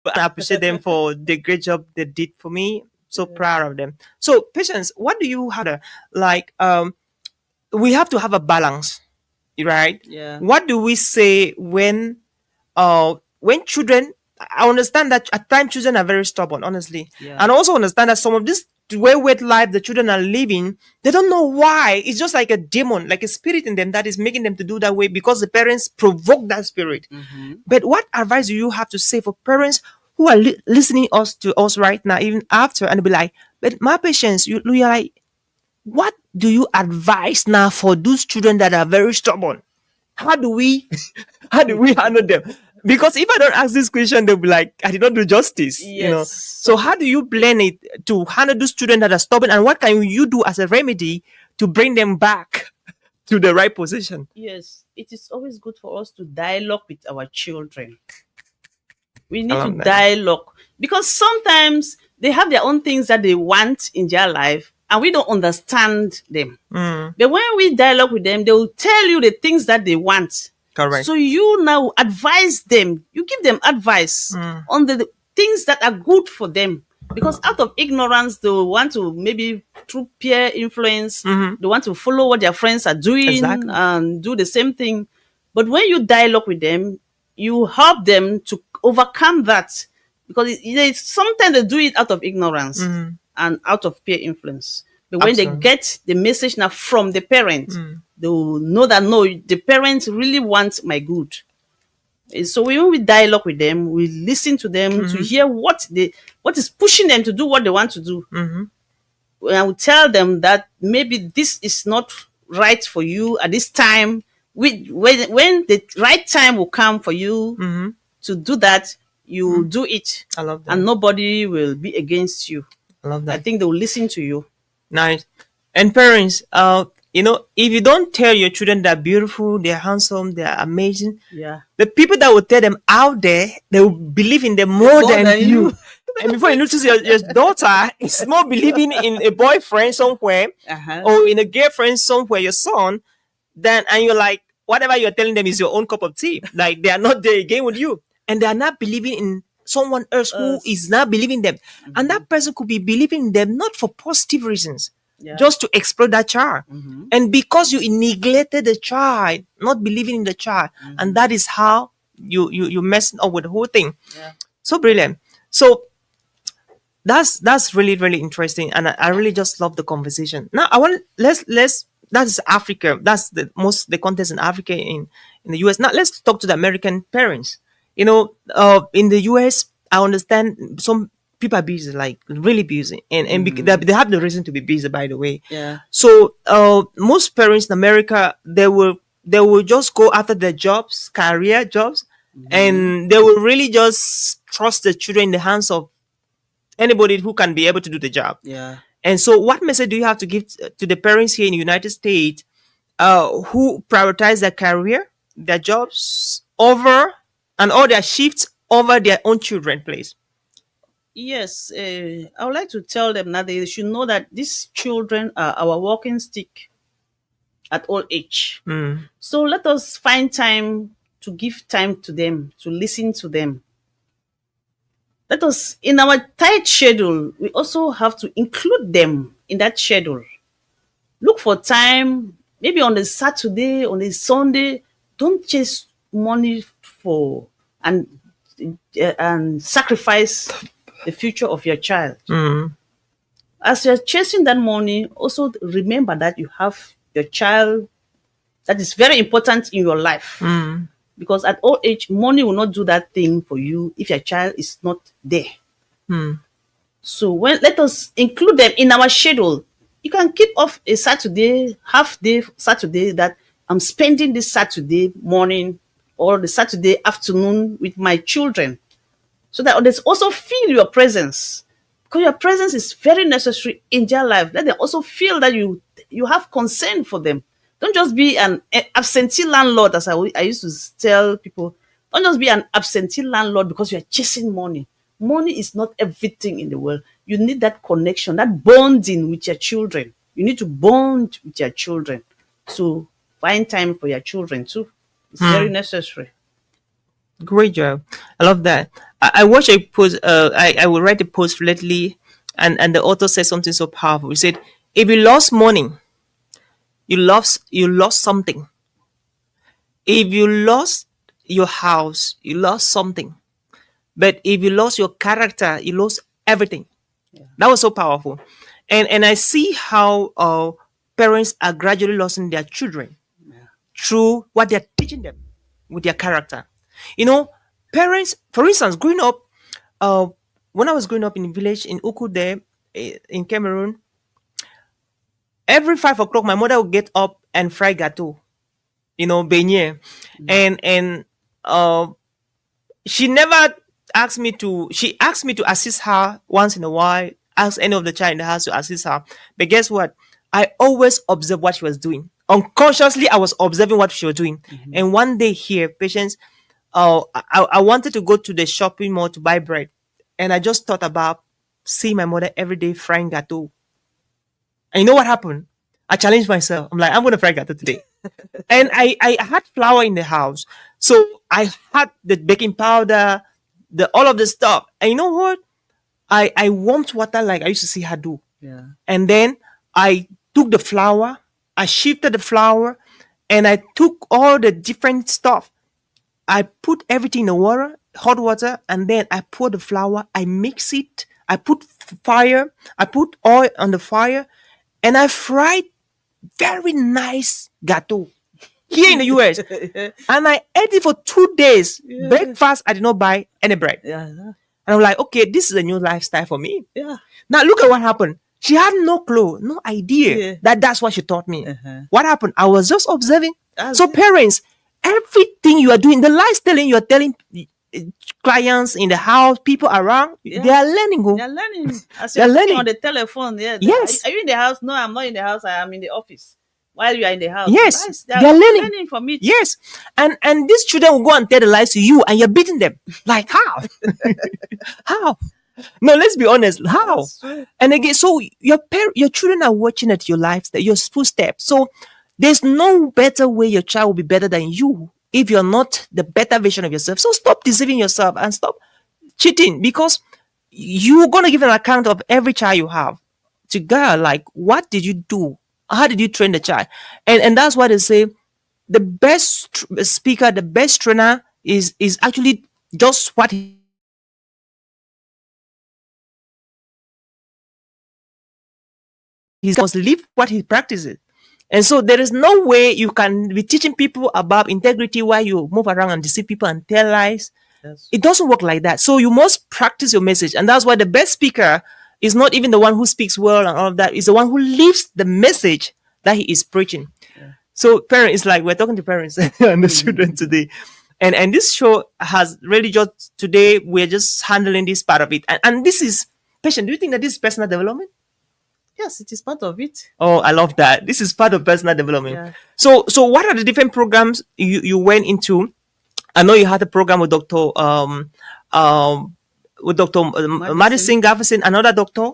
I appreciate them for the great job they did for me. So proud of them. So Patience, what do you have? Like, we have to have a balance, right? Yeah. What do we say when children? I understand that at times children are very stubborn, honestly, and also understand that some of this wayward life the children are living, they don't know why. It's just like a demon, like a spirit in them that is making them to do that way because the parents provoke that spirit. But what advice do you have to say for parents who are listening to us right now, even after, and be like, "But my Patience, you're like, what do you advise now for those children that are very stubborn? How do we how do we handle them? Because if I don't ask this question, they'll be like, I did not do justice, Yes. So how do you blend it to handle those children that are stubborn, and what can you do as a remedy to bring them back to the right position? Yes, it is always good for us to dialogue with our children. We I need to love that. dialogue because sometimes they have their own things that they want in their life and we don't understand them. But when we dialogue with them, they will tell you the things that they want. Correct. So you now advise them, you give them advice on the things that are good for them. Because out of ignorance, they want to maybe through peer influence, they want to follow what their friends are doing Exactly. and do the same thing. But when you dialogue with them, you help them to overcome that because sometimes they do it out of ignorance and out of peer influence. But when they Absolutely. get the message now from the parent, they will know that no, the parents really want my good. So when we dialogue with them, we listen to them to hear what is pushing them to do what they want to do. I will tell them that maybe this is not right for you at this time. When the right time will come for you to do that, you do it, I love that. and nobody will be against you. I love I that. think they will listen to you. Nice. And parents, if you don't tell your children they're beautiful, they're handsome, they're amazing, Yeah. the people that will tell them out there, they will believe in them more than you. And before you notice, your daughter is more believing in a boyfriend somewhere Uh-huh. or in a girlfriend somewhere, your son, and you're like, whatever you're telling them is your own cup of tea. Like they are not there again with you. And they are not believing in someone else who is not believing them. And that person could be believing them not for positive reasons, Yeah. just to exploit that child. And because you neglected the child, not believing in the child, and that is how you messing up with the whole thing. Yeah. So brilliant. So that's really really interesting, and I really just love the conversation. Now I want let's that is Africa. That's the context in Africa, in the US. Now let's talk to the American parents. In the US, I understand some people are busy, like really busy, and they have the reason to be busy, by the way. Yeah. So most parents in America, they will just go after their jobs, career jobs, and they will really just trust the children in the hands of anybody who can be able to do the job. Yeah. And so, what message do you have to give to the parents here in the United States who prioritize their career, their jobs over, and all their shifts over their own children, please? Yes, I would like to tell them that they should know that these children are our walking stick at all age. So let us find time to give time to them, to listen to them. Let us, in our tight schedule, we also have to include them in that schedule. Look for time, maybe on a Saturday, on a Sunday. Don't chase money for and sacrifice the future of your child. As you're chasing that money, also remember that you have your child that is very important in your life. Because at old age, money will not do that thing for you if your child is not there. So let us include them in our schedule. You can keep off a Saturday, half day Saturday, that I'm spending this Saturday morning or the Saturday afternoon with my children, so that they also feel your presence. Because your presence is very necessary in their life. Let them also feel that you have concern for them. Don't just be an absentee landlord, as I used to tell people. Don't just be an absentee landlord because you are chasing money. Money is not everything in the world. You need that connection, that bonding with your children. You need to bond with your children. So find time for your children too. It's very necessary. Great job. I love that. I watched a post. I will write a post lately, and the author said something so powerful. He said, "If you lost money, you lost something. If you lost your house, you lost something. But if you lost your character, you lost everything." That was so powerful, and I see how parents are gradually losing their children through what they're teaching them with their character. You know, parents, for instance, growing up, uh, when I was growing up in the village in Uku there in Cameroon, Every 5 o'clock, my mother would get up and fry gâteau, beignet, and she never asked me to. She asked me to assist her once in a while. Ask any of the child in the house to assist her. But guess what? I always observed what she was doing. Unconsciously, I was observing what she was doing. And one day here, Patience, I wanted to go to the shopping mall to buy bread, and I just thought about seeing my mother every day frying gâteau. And you know what happened? I challenged myself. I'm like, I'm going to fry gâteau today. And I had flour in the house. So I had the baking powder, all of the stuff. And you know what? I warmed water like I used to see her do. Yeah. And then I took the flour, I shifted the flour, and I took all the different stuff. I put everything in the water, hot water, and then I pour the flour, I mix it, I put fire, I put oil on the fire, and I fried very nice gâteau here in the US. And I ate it for 2 days. Yeah. Breakfast, I did not buy any bread. Yeah. And I'm like, okay, this is a new lifestyle for me. Yeah. Now look at what happened. She had no clue, no idea that's what she taught me. What happened? I was just observing. So parents, everything you are doing, the lifestyle you are telling clients in the house, people around, they are learning. They're learning. As They're you're learning. on the telephone. Yeah. Yes. Are you in the house? No, I'm not in the house. I am in the office. While you are in the house. Yes. Nice. They're learning. from it. Yes. And these children will go and tell the lies to you, and you're beating them. Like how? How? No, let's be honest. How? That's true. And again, so your children are watching at your lifestyle, your footsteps. So there's no better way your child will be better than you if you're not the better version of yourself. So stop deceiving yourself and stop cheating, because you're gonna give an account of every child you have to God. Like, what did you do? How did you train the child? And that's why they say the best speaker, the best trainer is actually just what he must live what he practices. And so there is no way you can be teaching people about integrity while you move around and deceive people and tell lies. Yes. It doesn't work like that. So you must practice your message. And that's why the best speaker is not even the one who speaks well and all of that. It's the one who lives the message that he is preaching. So parents, like we're talking to parents and the children today. And this show has really just, today we're just handling this part of it. And this is, Patient, do you think that this is personal development? Yes, it is part of it. Oh, I love that. This is part of personal development. Yeah. So what are the different programs you went into? I know you had a program with Dr. Madison Gafferson, another doctor,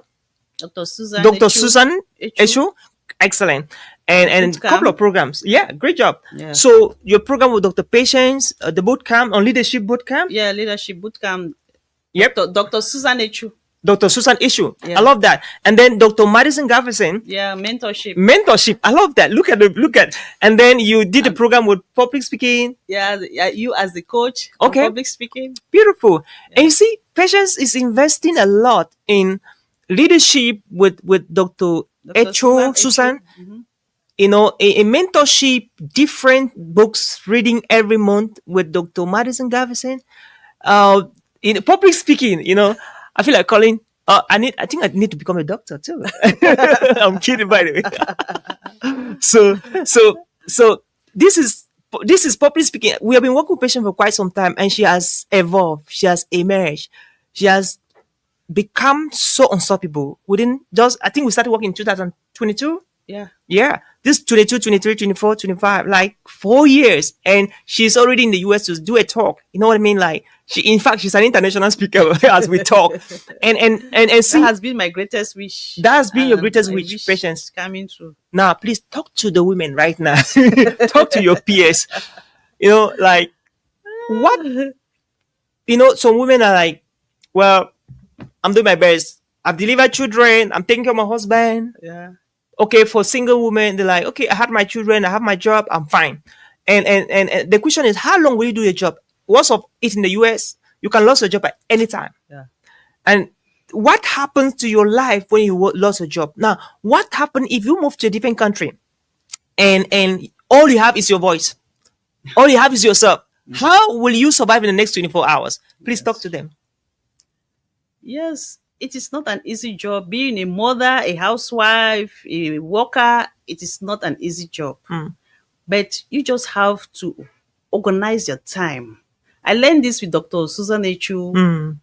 Dr. Susan. Dr. Echu. Susan Echu. Eshu. Excellent. And a Boot couple of camp. programs. Yeah, great job. Yeah. So your program with Dr. Patience, the boot camp, on leadership boot camp. Yeah, leadership bootcamp. Yep. Dr. Susan Echu. Dr. Susan Issue. Yeah. I love that. And then Dr. Madison Gafferson, Yeah, mentorship. mentorship. I love that. Look at. And then you did a program with public speaking. Yeah, you as the coach. on Okay. Public speaking. Beautiful. And you see, Patience is investing a lot in leadership with Dr. Echo, Susan. Mhm. You know, a mentorship, different books, reading every month with Dr. Madison Gavison. In public speaking, I feel like calling. I think I need to become a doctor too. I'm kidding, by the way. So this is public speaking. We have been working with patients for quite some time, and she has evolved. She has emerged. She has become so unstoppable within just. I think we started working in 2022. Yeah. Yeah, this 22, 23, 24, 25, like 4 years. And she's already in the US to do a talk. You know what I mean? Like, in fact, she's an international speaker as we talk. And see, That has been my greatest wish. that has been your And greatest I wish, Patience. it's coming true. Now, please talk to the women right now. Talk to your peers. Like, what? Some women are like, well, I'm doing my best. I've delivered children. I'm taking care of my husband. Yeah. Okay, for single women, they're like, okay, I had my children, I have my job, I'm fine. And the question is, how long will you do your job? What's of it in the US? You can lose your job at any time. Yeah. And what happens to your life when you lost your job? Now, what happens if you move to a different country and all you have is your voice? All you have is yourself. How will you survive in the next 24 hours? Please talk to them. Yes. it is not an easy job. Being a mother, a housewife, a worker, it is not an easy job. But you just have to organize your time. I learned this with Dr. Susan Echu,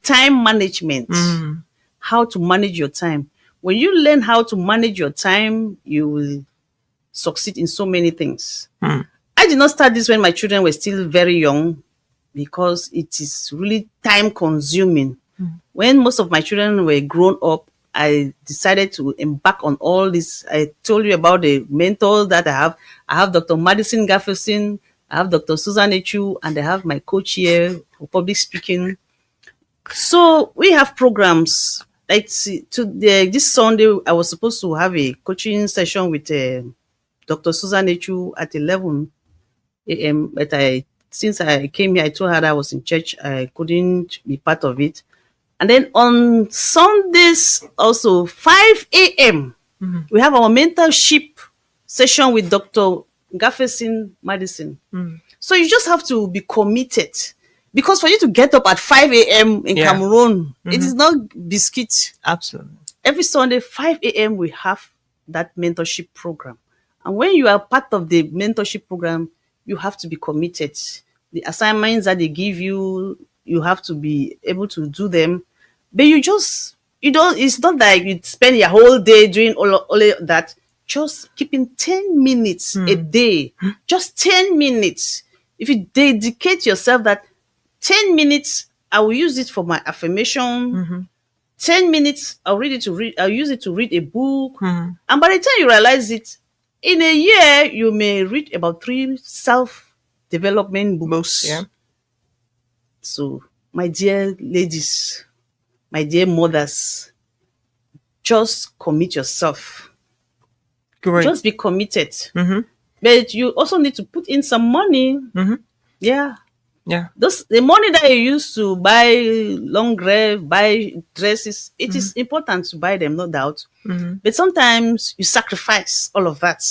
time management, how to manage your time. When you learn how to manage your time, you will succeed in so many things. I did not start this when my children were still very young because it is really time consuming. When most of my children were grown up, I decided to embark on all this. I told you about the mentors that I have. I have Dr. Madison Gafferson, I have Dr. Susan Echu, and I have my coach here for public speaking. So we have programs. Like this Sunday, I was supposed to have a coaching session with Dr. Susan Echu at 11 a.m. But since I came here, I told her that I was in church. I couldn't be part of it. And then on Sundays, also 5 a.m., we have our mentorship session with Dr. Gafferson Madison. So you just have to be committed. Because for you to get up at 5 a.m. in Cameroon, it is not biscuit. Absolutely. Every Sunday, 5 a.m., we have that mentorship program. And when you are part of the mentorship program, you have to be committed. The assignments that they give you, you have to be able to do them. But it's not like you spend your whole day doing all that. Just keeping 10 minutes a day, just 10 minutes. If you dedicate yourself that 10 minutes, I will use it for my affirmation. 10 minutes, I'll use it to read a book. And by the time you realize it, in a year, you may read about 3 self-development books. Yeah. So, my dear ladies, my dear mothers, just commit yourself. Great. Just be committed. But you also need to put in some money. Yeah. The money that you use to buy lingerie, buy dresses, it is important to buy them, no doubt. But sometimes you sacrifice all of that.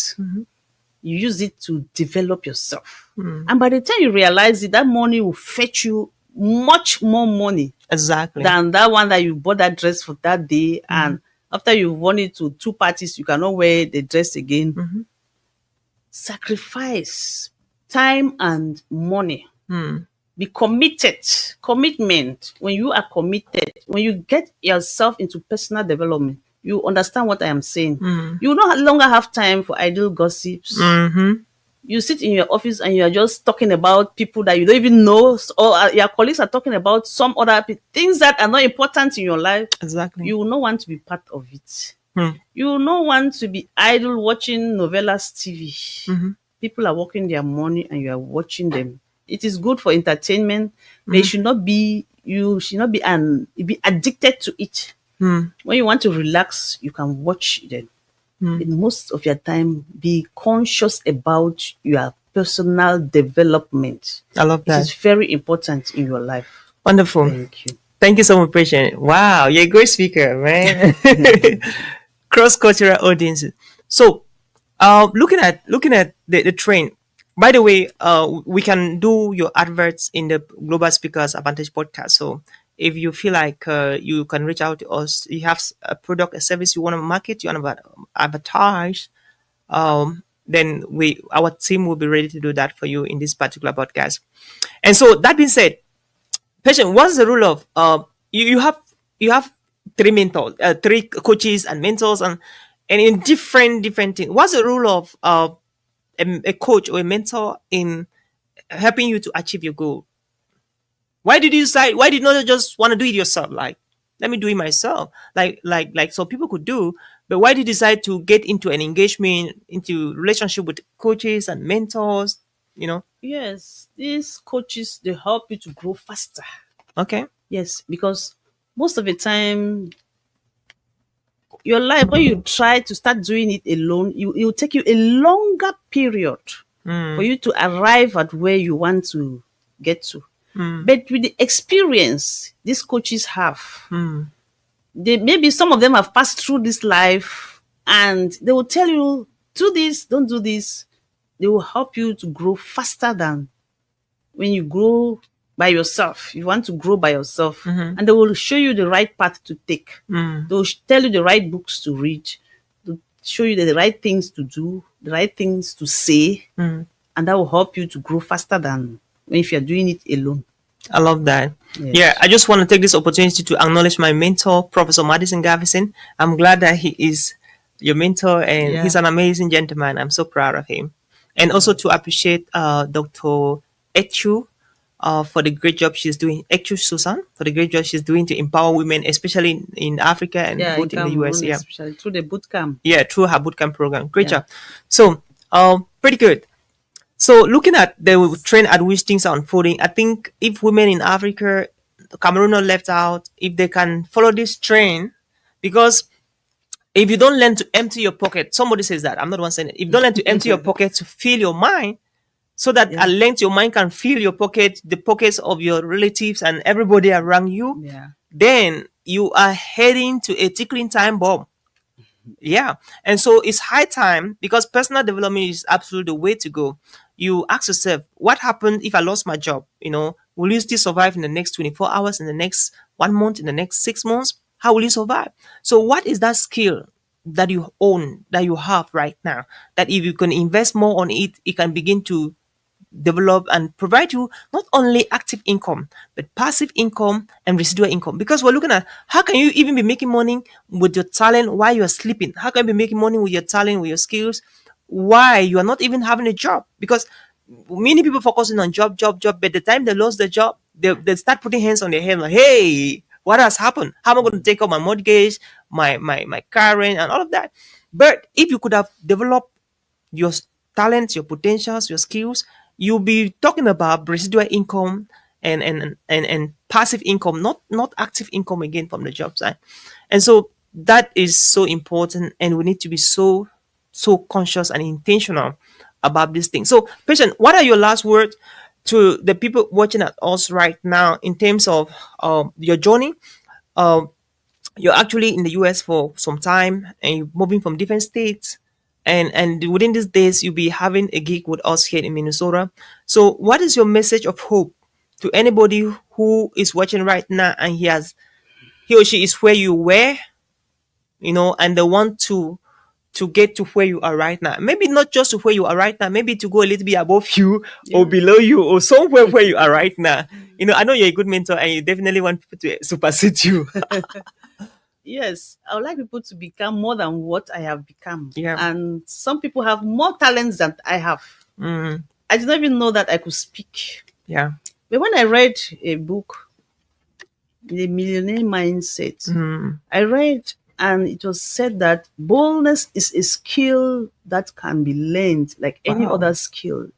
You use it to develop yourself. And by the time you realize it, that money will fetch you much more money Exactly. than that one that you bought that dress for that day. And after you've worn it to 2 parties, you cannot wear the dress again. Sacrifice time and money. Be committed. Commitment. When you are committed, when you get yourself into personal development, you understand what I am saying. You no longer have time for idle gossips. You sit in your office and you are just talking about people that you don't even know, or your colleagues are talking about some other things that are not important in your life. Exactly. You will not want to be part of it. You will not want to be idle watching novellas TV. People are working their money and you are watching them. It is good for entertainment, but you should not be addicted to it. When you want to relax, you can watch them. In most of your time, be conscious about your personal development. I love that. It is very important in your life. Wonderful. Thank you. Thank you so much, Patience. Wow, you're a great speaker, man. Cross-cultural audiences. So, looking at the trend. By the way, we can do your adverts in the Global Speakers Advantage podcast. So, if you feel like you can reach out to us, you have a product, a service you want to market, you want to advertise, then our team will be ready to do that for you in this particular podcast. And so, that being said, Patience, what's the rule of you have 3 mentors, 3 coaches and mentors, and in different things. What's the rule of a coach or a mentor in helping you to achieve your goal? Why did you decide? Why did you not just want to do it yourself? Like, let me do it myself, like some people could do. But why did you decide to get into an engagement, into relationship with coaches and mentors? Yes, these coaches, they help you to grow faster. Okay. Yes, because most of the time, your life, when you try to start doing it alone, it will take you a longer period for you to arrive at where you want to get to. But with the experience these coaches have, maybe some of them have passed through this life, and they will tell you, do this, don't do this. They will help you to grow faster than when you grow by yourself. You want to grow by yourself. Mm-hmm. And they will show you the right path to take. Mm. They'll tell you the right books to read. They'll show you the right things to do, the right things to say. Mm. And that will help you to grow faster than if you're doing it alone. I love that. Yes. Yeah, I just want to take this opportunity to acknowledge my mentor, Professor Madison Gavison. I'm glad that he is your mentor, and Yeah. he's an amazing gentleman. I'm so proud of him. And also to appreciate Dr. Echu for the great job she's doing. Echu Susan, for the great job she's doing to empower women, especially in Africa and Yeah, both in the US. Cameroon, Yeah. especially through the boot camp. Yeah, through her bootcamp program. Great Yeah. job. So, pretty good. So, looking at the trend at which things are unfolding, I think if women in Africa, Cameroon are left out, if they can follow this trend, because if you don't learn to empty your pocket, somebody says that, I'm not the one saying it. If you don't learn to empty your pocket to fill your mind, so that Yeah. at length your mind can fill your pocket, the pockets of your relatives and everybody around you, Yeah. then you are heading to a tickling time bomb. Yeah. And so it's high time, because personal development is absolutely the way to go. You ask yourself, what happened if I lost my job? Will you still survive in the next 24 hours, in the next 1 month, in the next 6 months? How will you survive? So what is that skill that you own, that you have right now, that if you can invest more on it, it can begin to develop and provide you not only active income but passive income and residual income, because we're looking at how can you even be making money with your talent while you're sleeping, how can you be making money with your talent, with your skills, why you are not even having a job, because many people focusing on job, but the time they lost their job, they start putting hands on their head like, hey, what has happened, how am I going to take out my mortgage, my car rent and all of that. But if you could have developed your talents, your potentials, your skills, you'll be talking about residual income and passive income, not active income again from the job side. And so that is so important, and we need to be so conscious and intentional about this thing. So, Patient, what are your last words to the people watching at us right now in terms of your journey? Um, you're actually in the US for some time and you're moving from different states, and within these days you'll be having a gig with us here in Minnesota. So what is your message of hope to anybody who is watching right now and he or she is where you were, and they want to get to where you are right now, maybe not just to where you are right now, maybe to go a little bit above you or below you or somewhere where you are right now. I know you're a good mentor and you definitely want people to supersede you. Yes, I would like people to become more than what I have become. Yeah. And some people have more talents than I have. Mm, I did not even know that I could speak. yeah. But when I read a book, The Millionaire Mindset, Mm, I read and it was said that boldness is a skill that can be learned like any Wow. other skill.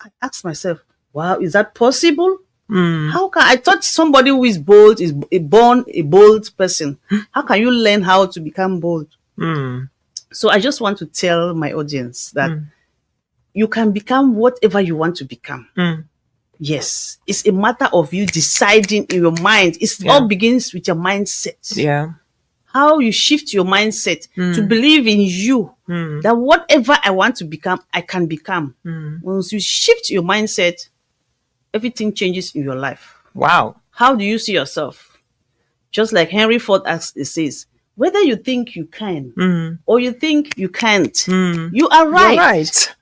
I asked myself, wow, is that possible? mm, How can I thought somebody who is bold is born a bold person? How can you learn how to become bold? mm, So I just want to tell my audience that you can become whatever you want to become. mm. Yes, it's a matter of you deciding in your mind. It Yeah. all begins with your mindset. Yeah. How you shift your mindset to believe in you that whatever I want to become, I can become. Once you shift your mindset, everything changes in your life. Wow. How do you see yourself? Just like Henry Ford says, whether you think you can or you think you can't, you are right. You're right.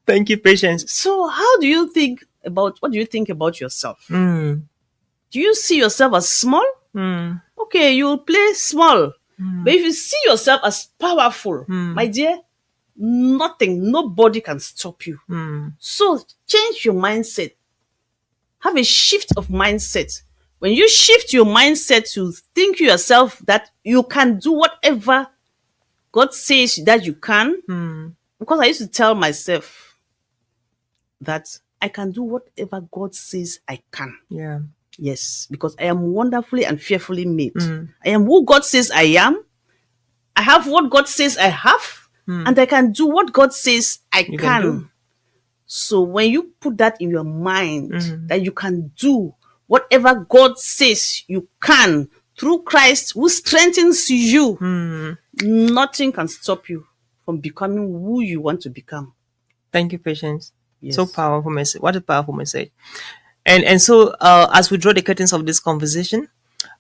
Thank you, Patience. So how do you think what do you think about yourself? Mm, Do you see yourself as small? mm, Okay, you will play small. But if you see yourself as powerful, my dear, nobody can stop you. So change your mindset. Have a shift of mindset. When you shift your mindset to think yourself that you can do whatever God says that you can, because I used to tell myself that I can do whatever God says I can. yeah. Yes, because I am wonderfully and fearfully made. I am who God says I am. I have what God says I have, and I can do what God says I You can. can do. So when you put that in your mind that you can do whatever God says you can through Christ who strengthens you, nothing can stop you from becoming who you want to become. Thank you, Patience. Yes. So powerful message. What a powerful message. And so as we draw the curtains of this conversation,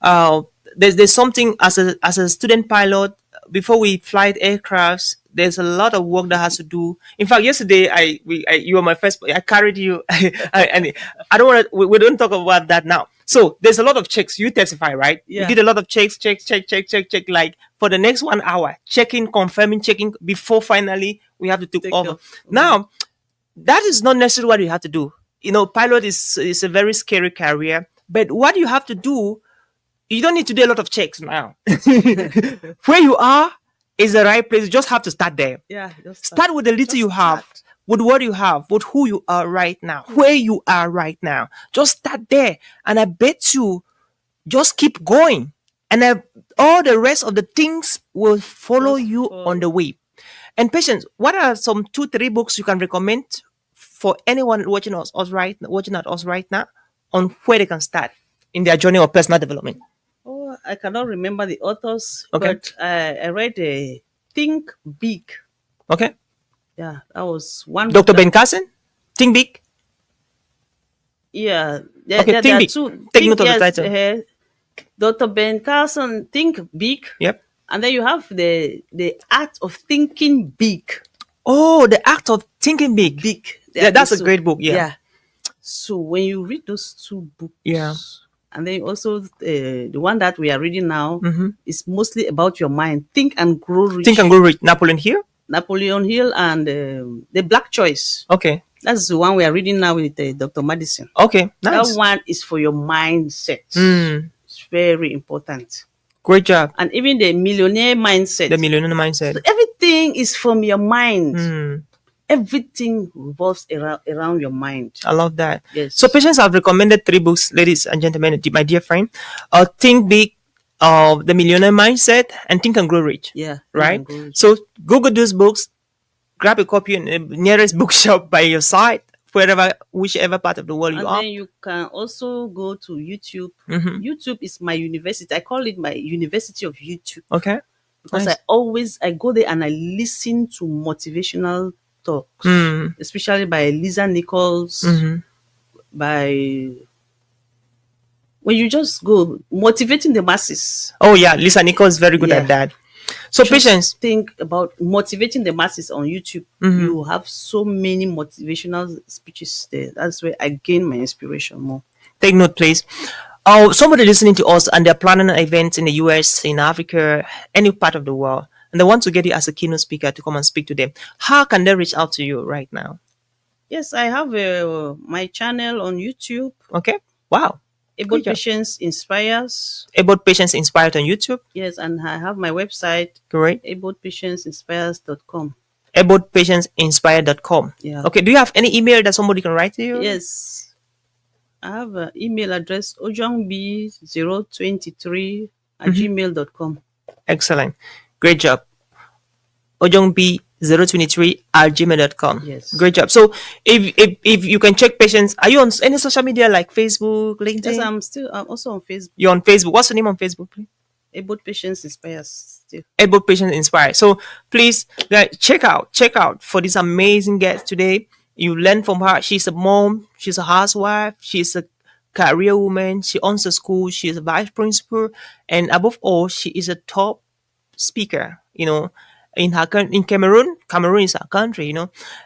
uh, there's something as a student pilot before we fly aircrafts. There's a lot of work that has to do. In fact, yesterday you were my first. I carried you, and I don't want to. We don't talk about that now. So there's a lot of checks. You testify, right? You Yeah. did a lot of checks, check, like for the next 1 hour, checking, confirming, checking before finally we have to take Take over. off. Now that is not necessarily what you have to do. Pilot is a very scary career, but what you have to do, you don't need to do a lot of checks now. Where you are is the right place. You just have to start there. Yeah. Just Start with the little Just you have, start. with what you have, with who you are right now, where you are right now. Just start there. And I bet you just keep going. And all the rest of the things will follow Just you follow. on the way. And Patience, what are some 2, 3 books you can recommend for anyone watching at us right now on where they can start in their journey of personal development? Oh, I cannot remember the authors, Okay. but I read Think Big. Okay. Yeah, that was one. Dr. book Ben Carson, Think Big. Yeah, Okay, Think there are Big. two. Take note of the title. Dr. Ben Carson, Think Big, Yep. and then you have the art of thinking big. Oh, The Act of Thinking Big. Big. Yeah, that's a So- great book. Yeah. So when you read those two books, Yeah. and then also the one that we are reading now Mm-hmm. is mostly about your mind. Think and Grow Rich. Think and Grow Rich. Napoleon Hill. Napoleon Hill and the Black Choice. Okay. That's the one we are reading now with Dr. Madison. Okay. Nice. That one is for your mindset. Mm, It's very important. great job. And even the millionaire mindset. The Millionaire Mindset. So everything is from your mind. Mm, Everything revolves around your mind. I love that. Yes. So, Patience, I've recommended 3 books, ladies and gentlemen, my dear friend. Think Big, The Millionaire Mindset, and Think and Grow Rich. Yeah. Right? Think and Grow Rich. So, Google those books, grab a copy in the nearest bookshop by your side, whichever part of the world And you are. then you can also go to YouTube. Mhm. YouTube is my university. I call it my university of YouTube Okay. because Nice. I go there and I listen to motivational talks, Mm. especially by Lisa Nichols, Mhm. by when you just go motivating the masses. Oh, yeah. Lisa Nichols is very good Yeah. at that. So, Just Patience. think about motivating the masses on YouTube. Mhm. You have so many motivational speeches there. That's where I gain my inspiration more. Take note, please. Somebody listening to us and they're planning an event in the US, in Africa, any part of the world, and they want to get you as a keynote speaker to come and speak to them. How can they reach out to you right now? Yes, I have my channel on YouTube. Okay. Wow. Ebot job. Patience Inspires. About Patience Inspired on YouTube. Yes, and I have my website, Great. ebotpatienteinspires.com. Aboutpatienteinspired.com. Yeah. Okay. Do you have any email that somebody can write to you? Yes. I have an email address, ojongb023 at gmail.com. Excellent. Great job. ojongb023@gmail.com. Yes. Great job. So if you can check Patience, are you on any social media like Facebook, LinkedIn? Yes, I'm also on Facebook. You're on Facebook. What's the name on Facebook, please? Ebot Patience Inspires still. About Patient Inspire. So please, guys, check out for this amazing guest today. You learn from her. She's a mom. She's a housewife. She's a career woman. She owns a school. She's a vice principal, and above all, she is a top speaker. In Cameroon. Cameroon is our country.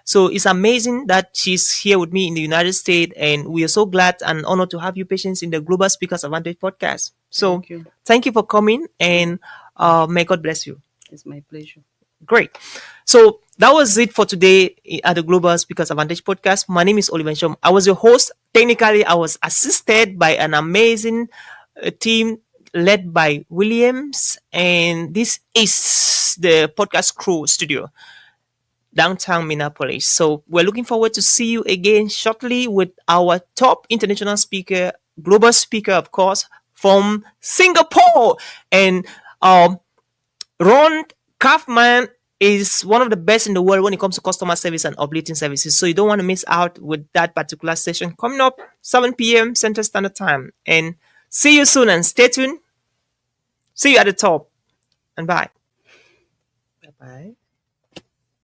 So it's amazing that she's here with me in the United States, and we are so glad and honored to have you, Patience, in the Global Speakers Advantage podcast. So Thank you. thank you for coming, and may God bless you. It's my pleasure. Great. So that was it for today at the Global Speakers Advantage podcast. My name is Oliver Shom. I was your host. Technically, I was assisted by an amazing team led by Williams, and this is the podcast crew studio, downtown Minneapolis. So we're looking forward to see you again shortly with our top international speaker, global speaker, of course, from Singapore. And Ron Kaufman is one of the best in the world when it comes to customer service and uplifting services. So you don't want to miss out with that particular session coming up 7 p.m. Central Standard Time. And see you soon and stay tuned. See you at the top. And bye. Bye bye.